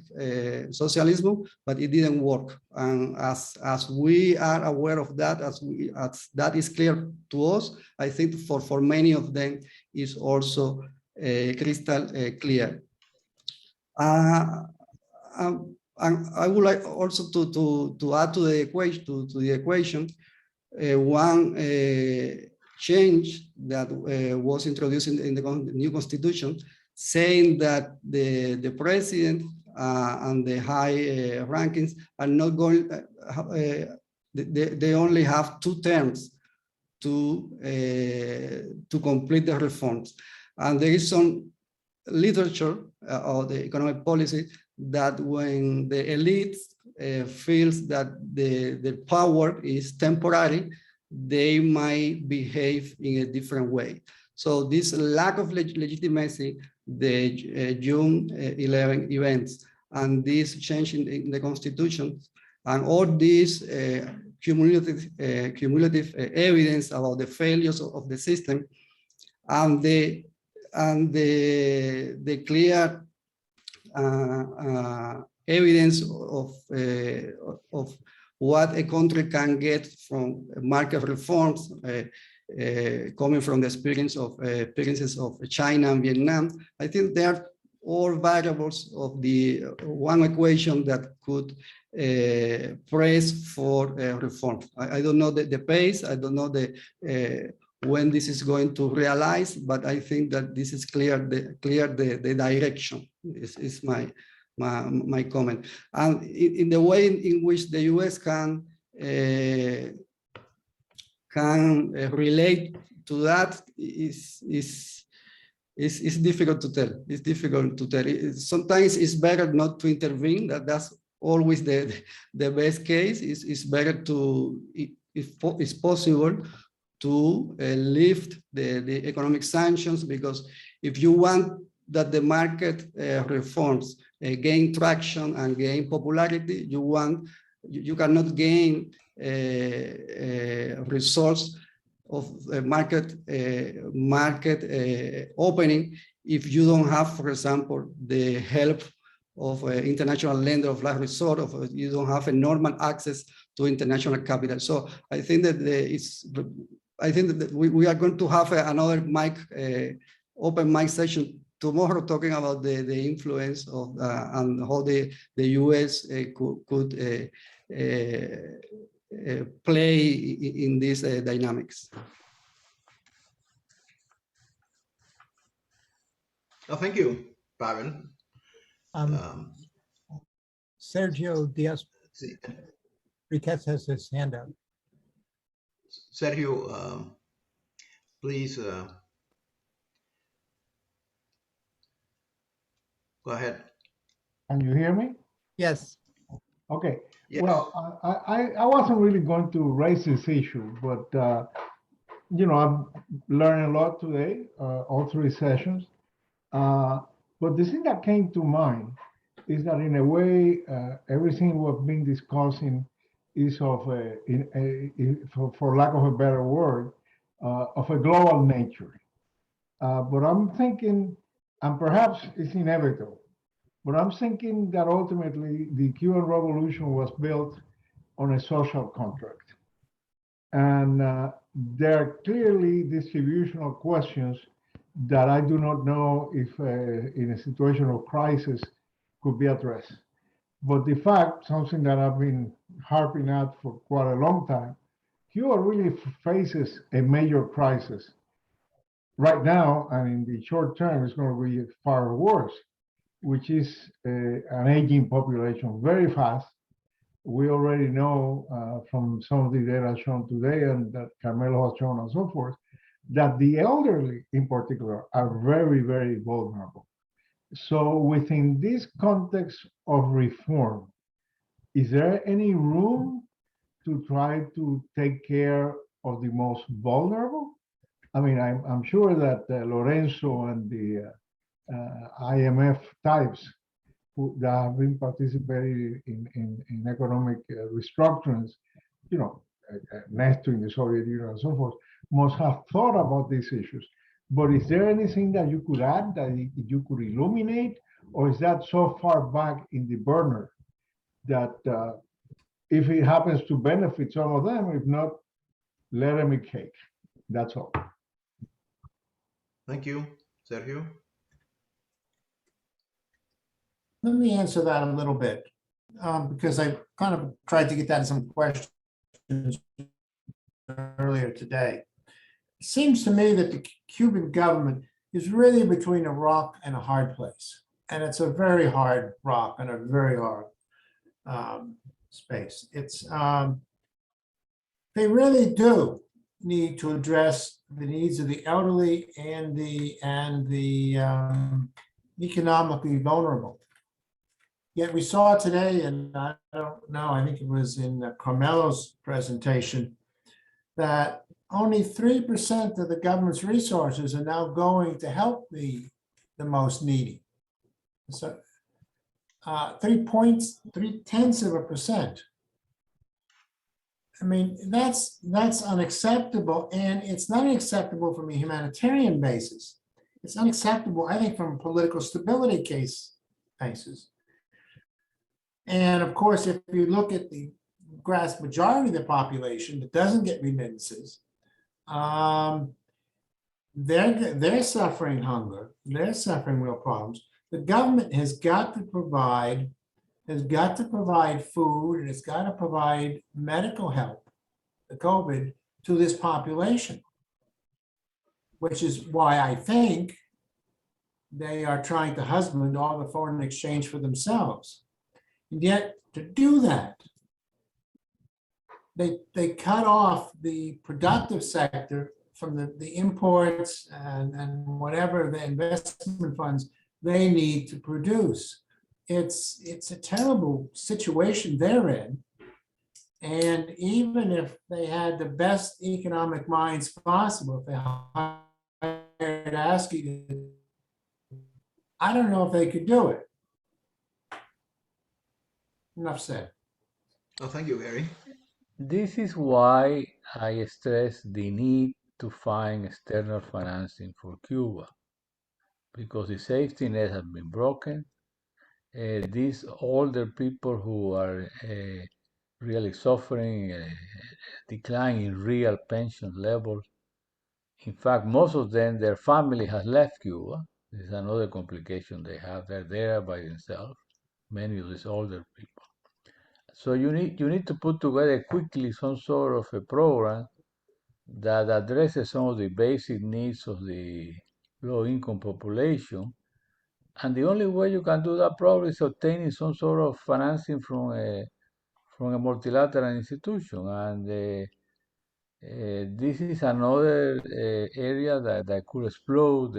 socialism, but it didn't work. And as we are aware of that, as that is clear to us, I think for many of them is also crystal clear. And I would like also to add to the equation, one change that was introduced in the new constitution, saying that the president and the high rankings are not going, they only have 2 terms to complete the reforms. And there is some literature or the economic policy that when the elite feels that the power is temporary, they might behave in a different way. So this lack of legitimacy, the June 11 events, and this change in the constitution, and all these cumulative evidence about the failures of the system, and the clear evidence of what a country can get from market reforms, coming from the experiences of China and Vietnam. I think they are all variables of the one equation that could press for reform. I don't know the pace, I don't know when this is going to realize, but I think that this is clear the direction is my comment. And in the way in which the US can relate to that is difficult to tell. It's difficult to tell. Sometimes it's better not to intervene. That's always the best case. It's better to, if it's possible, to lift the economic sanctions, because if you want that the market reforms gain traction and gain popularity, you cannot gain results of market opening if you don't have, for example, the help of international lender of last resort, of you don't have a normal access to international capital. So I think that we are going to have another open mic session tomorrow, talking about the influence of and how the US could play in these dynamics. Oh, thank you, Pavel. Sergio Diaz Riquez has his hand up. Sergio, please go ahead. Can you hear me? Yes. Okay. Yes. Well, I wasn't really going to raise this issue, but you know, I've learned a lot today, all 3 sessions. But the thing that came to mind is that in a way, everything we've been discussing is of for lack of a better word, of a global nature. But I'm thinking, and perhaps it's inevitable, but I'm thinking that ultimately the Cuban Revolution was built on a social contract. And there are clearly distributional questions that I do not know if in a situation of crisis could be addressed. But the fact, something that I've been harping at for quite a long time, Cuba really faces a major crisis. Right now, and in the short term, it's going to be far worse, which is an aging population very fast. We already know from some of the data shown today and that Carmelo has shown and so forth, that the elderly in particular are very, very vulnerable. So within this context of reform, is there any room to try to take care of the most vulnerable? I mean, I'm sure that Lorenzo and the IMF types that have been participating in economic restructurings, you know, next to in the Soviet Union and so forth, must have thought about these issues. But is there anything that you could add, that you could illuminate, or is that so far back in the burner that if it happens to benefit some of them, if not, let them eat cake? That's all. Thank you, Sergio. Let me answer that a little bit, because I kind of tried to get that in some questions earlier today. It seems to me that the Cuban government is really between a rock and a hard place. and it's a very hard rock and a very hard space. They really do need to address the needs of the elderly and the economically vulnerable. Yet we saw today, and I don't know, I think it was in Carmelo's presentation, that only 3% of the government's resources are now going to help the most needy. So 3.3%. I mean, that's unacceptable, and it's not acceptable from a humanitarian basis. It's unacceptable, I think, from a political stability basis. And of course, if you look at the vast majority of the population that doesn't get remittances, they're suffering hunger, they're suffering real problems. The government has got to provide food, and it's got to provide medical help, the COVID, to this population, which is why I think they are trying to husband all the foreign exchange for themselves. And yet, to do that, they cut off the productive sector from the imports and whatever the investment funds they need to produce. It's a terrible situation they're in. And even if they had the best economic minds possible, if they hired ASCE, I don't know if they could do it. Enough said. Oh, thank you, Gary. This is why I stress the need to find external financing for Cuba, because the safety net has been broken. These older people who are really suffering decline in real pension levels. In fact, most of them, their family has left Cuba. This is another complication they have. They're there by themselves, many of these older people. So you need to put together quickly some sort of a program that addresses some of the basic needs of the low-income population. And the only way you can do that probably is obtaining some sort of financing from a multilateral institution. And this is another area that could explode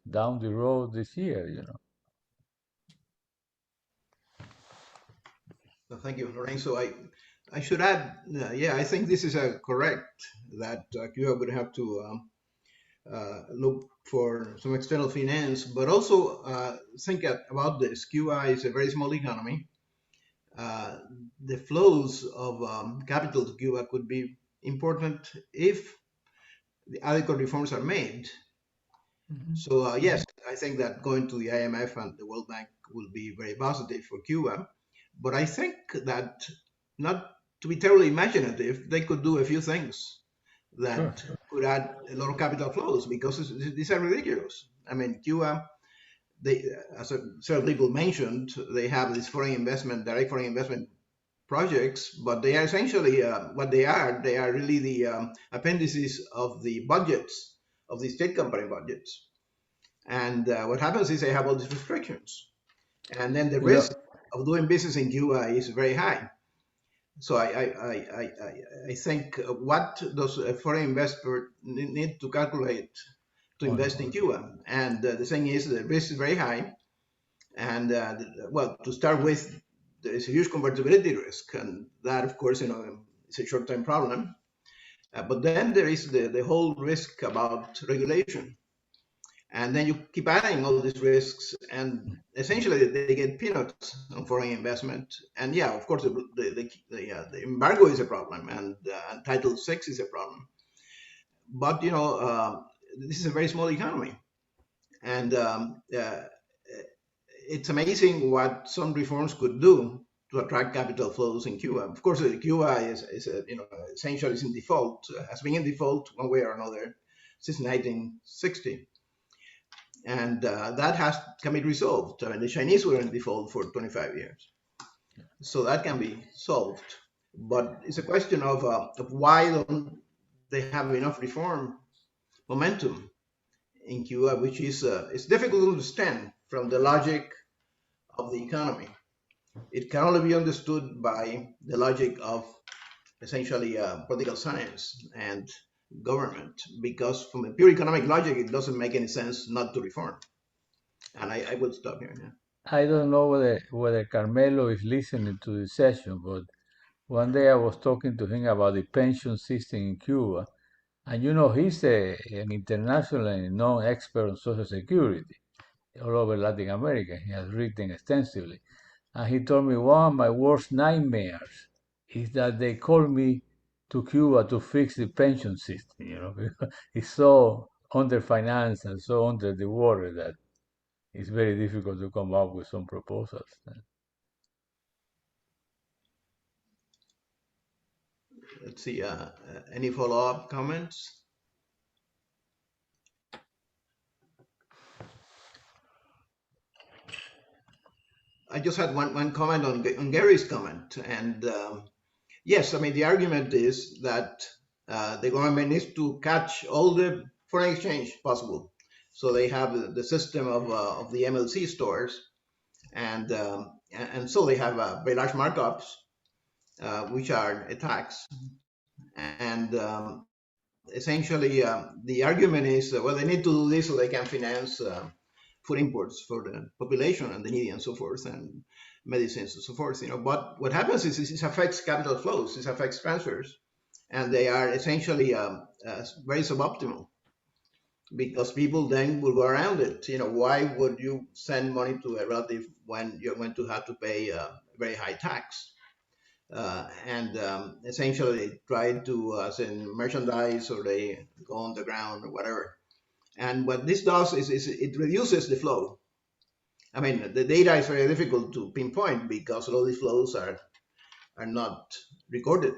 down the road this year, you know. So thank you, Lorenzo. I should add, I think this is correct, that Cuba would have to look for some external finance, but also think about this. Cuba is a very small economy. The flows of capital to Cuba could be important if the adequate reforms are made. So yes, I think that going to the IMF and the World Bank will be very positive for Cuba. But I think that, not to be terribly imaginative, they could do a few things that could add a lot of capital flows, because these are ridiculous. I mean, Cuba, as several people mentioned, they have these direct foreign investment projects, but they are essentially what they are. They are really the appendices of the budgets, of the state company budgets. And what happens is they have all these restrictions. And then the risk of doing business in Cuba is very high. So I think what those foreign investors need to calculate to invest in Cuba. And the thing is, the risk is very high. And well, to start with, there is a huge convertibility risk, and that, of course, is a short-term problem. But then there is the whole risk about regulation. And then you keep adding all these risks, and essentially they get peanuts on foreign investment. And yeah, of course, the embargo is a problem, and Untitled Chapter is a problem. But this is a very small economy, and it's amazing what some reforms could do to attract capital flows in Cuba. Of course, Cuba is essentially is in default, has been in default one way or another since 1960. And that can be resolved. I mean, the Chinese were in default for 25 years. So that can be solved. But it's a question of why don't they have enough reform momentum in Cuba, which is it's difficult to understand from the logic of the economy. It can only be understood by the logic of essentially political science and government, because from a pure economic logic, it doesn't make any sense not to reform. And I will stop here. Yeah. I don't know whether Carmelo is listening to the session, but one day I was talking to him about the pension system in Cuba, and he's an internationally known expert on Social Security all over Latin America. He has written extensively, and he told me one of my worst nightmares is that they call me to Cuba to fix the pension system. Because it's so underfinanced and so under the water that it's very difficult to come up with some proposals. Let's see. Any follow-up comments? I just had one comment on Gary's comment, and yes, I mean the argument is that the government needs to catch all the foreign exchange possible. So they have the system of the MLC stores, and so they have very large markups, which are a tax. And essentially, the argument is, well, they need to do this so they can finance food imports for the population and the needy and so forth, and medicines and so forth. But what happens is this affects capital flows, this affects transfers, and they are essentially very suboptimal, because people then will go around it. Why would you send money to a relative when you're going to have to pay a very high tax? And essentially they try to send merchandise, or they go on the ground or whatever. And what this does is it reduces the flow. I mean, the data is very difficult to pinpoint because all these flows are not recorded,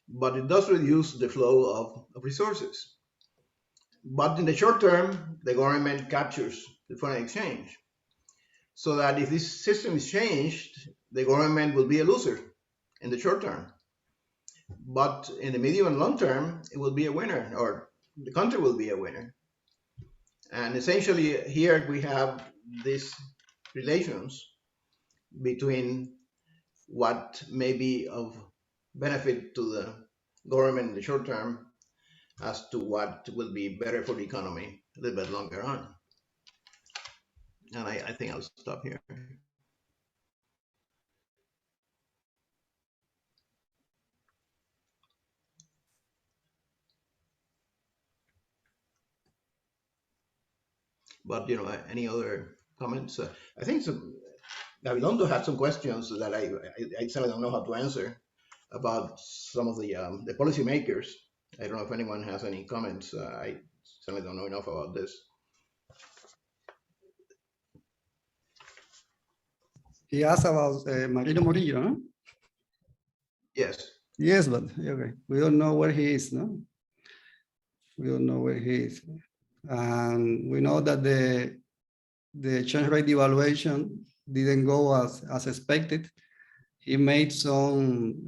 but it does reduce the flow of resources. But in the short term, the government captures the foreign exchange, so that if this system is changed, the government will be a loser in the short term. But in the medium and long term, it will be a winner, or the country will be a winner. And essentially here we have these relations between what may be of benefit to the government in the short term as to what will be better for the economy a little bit longer on. And I think I'll stop here. But any other comments? I think Gabilondo had some questions that I certainly don't know how to answer about some of the policymakers. I don't know if anyone has any comments. I certainly don't know enough about this. He asked about Marino Murillo, no? Yes. Yes, but okay, we don't know where he is, no? We don't know where he is. And we know that the exchange rate devaluation didn't go as expected. He made some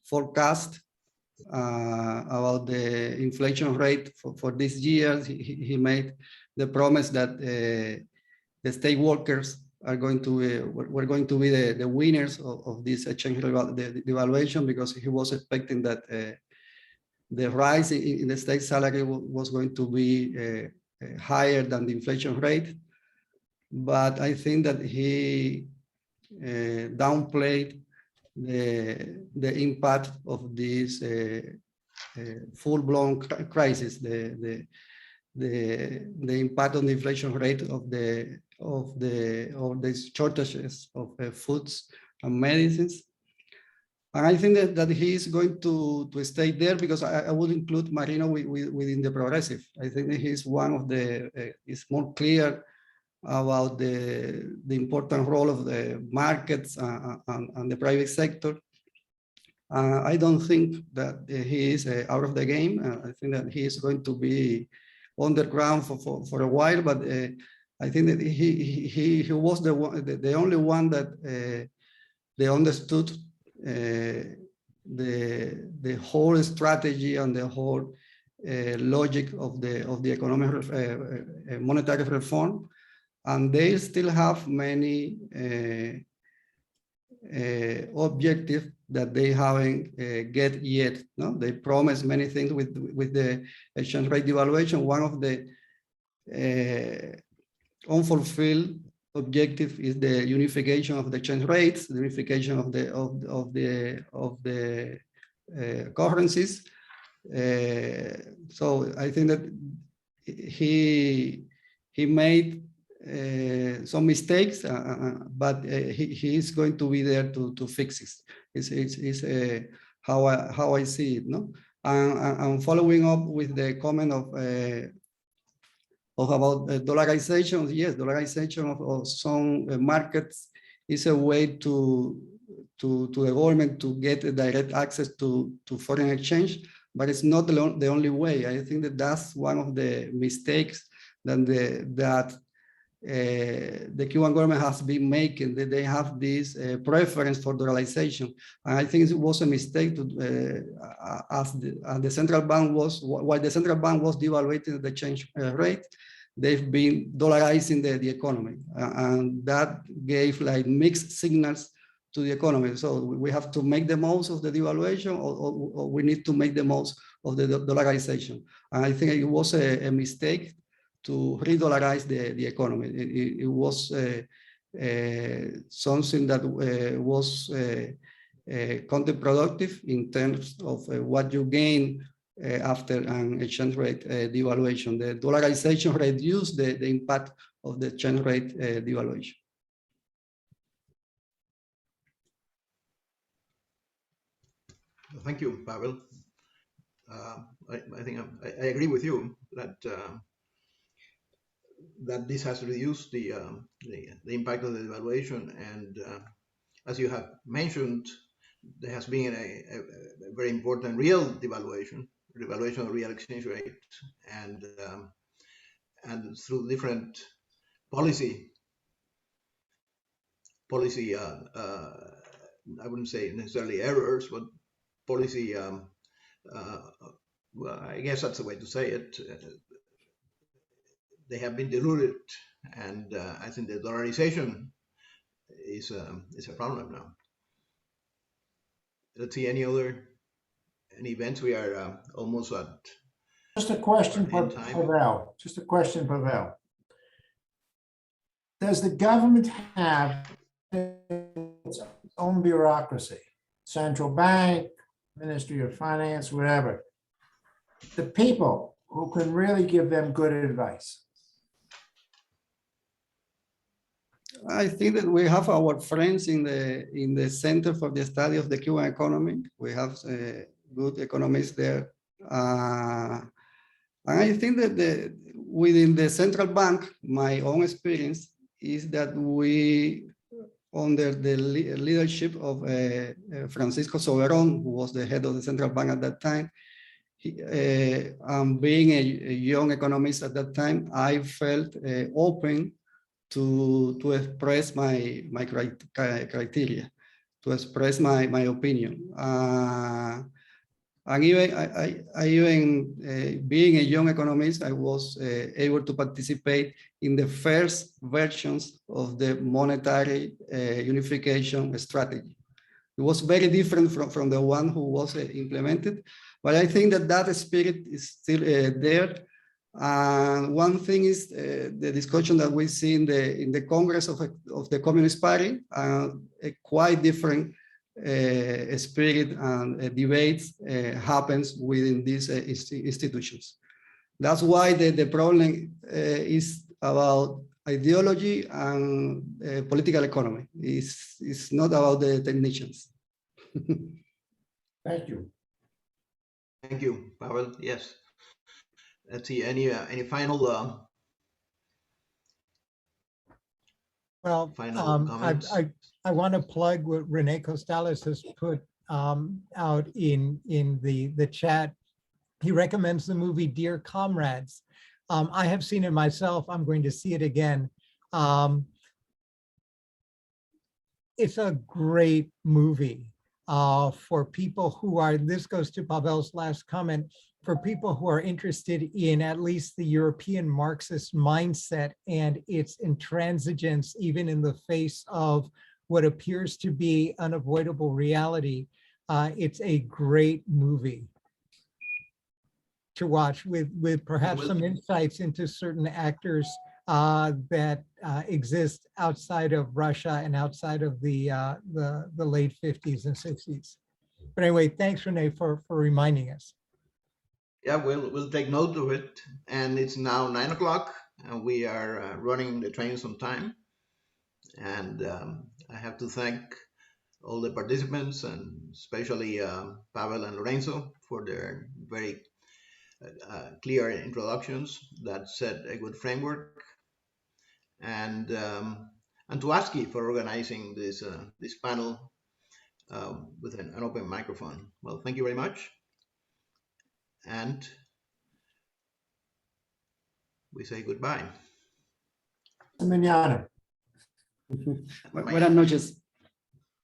forecast about the inflation rate for this year. He made the promise that the state workers are going to were going to be the winners of this exchange rate devaluation, because he was expecting that the rise in the state salary was going to be higher than the inflation rate. But I think that he downplayed the impact of this full-blown crisis, the impact on the inflation rate of the shortages of foods and medicines. And I think that he is going to stay there, because I would include Marino within the progressive. I think that he's one of the, is more clear about the important role of the markets and the private sector. I don't think that he is out of the game. I think that he is going to be on the ground for a while, but I think that he was the only one that they understood the whole strategy and the whole logic of the economic monetary reform. and they still have many objectives that they haven't get yet. No, they promise many things with the exchange rate devaluation. One of the unfulfilled objective is the unification of the exchange rates, the unification of the currencies. So I think that he made some mistakes, but he is going to be there to fix it. It's how I see it, no? And following up with the comment of about dollarization, yes, dollarization of some markets is a way to the government to get direct access to foreign exchange, but it's not the only way. I think that that's one of the mistakes that the Cuban government has been making, that they have this preference for dollarization. And I think it was a mistake to, as the central bank was, while the central bank was devaluating the exchange rate, they've been dollarizing the economy. And that gave like mixed signals to the economy. So we have to make the most of the devaluation, or we need to make the most of the dollarization. And I think it was a mistake to re-dollarize the economy. It was something that was counterproductive in terms of what you gain after an exchange rate devaluation. The dollarization reduced the impact of the exchange rate devaluation. Thank you, Pavel. I think I agree with you that that this has reduced the impact of the devaluation, and as you have mentioned, there has been a very important real devaluation of real exchange rate, and through different policy. I wouldn't say necessarily errors, but policy. Well, I guess that's the way to say it. They have been diluted, and I think the dollarization is a problem now. Let's see, any events? We are almost at. Just a question, Pavel. Just a question, Pavel. Does the government have its own bureaucracy? Central bank, Ministry of Finance, whatever. The people who can really give them good advice. I think that we have our friends in the Center for the Study of the Cuban Economy. We have good economists there. And I think that within the central bank, my own experience is that we, under the leadership of Francisco Soberon, who was the head of the central bank at that time, being a young economist at that time, I felt open to express my criteria, to express my opinion. And even being a young economist, I was able to participate in the first versions of the monetary unification strategy. It was very different from the one who was implemented, but I think that spirit is still there. And one thing is the discussion that we see in the Congress of the Communist Party, a quite different spirit and debates happens within these institutions. That's why the problem is about ideology and political economy. It's not about the technicians. Thank you. Thank you, Pavel. Yes. Let's see, any final comments? I want to plug what Rene Costales has put out in the chat. He recommends the movie Dear Comrades. I have seen it myself. I'm going to see it again. It's a great movie. for people who are, this goes to Pavel's last comment, for people who are interested in at least the European Marxist mindset and its intransigence, even in the face of what appears to be unavoidable reality. It's a great movie to watch with perhaps some insights into certain actors that exist outside of Russia and outside of the late 50s and 60s. But anyway, thanks, Renee, for reminding us. Yeah, we'll take note of it. And it's now 9 o'clock, and we are running the trains on time. And I have to thank all the participants, and especially Pavel and Lorenzo for their very clear introductions that set a good framework, and to ASCE for organizing this this panel with an open microphone. Well, thank you very much, and we say goodbye. Mañana. Buenas noches.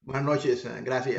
Buenas noches, gracias.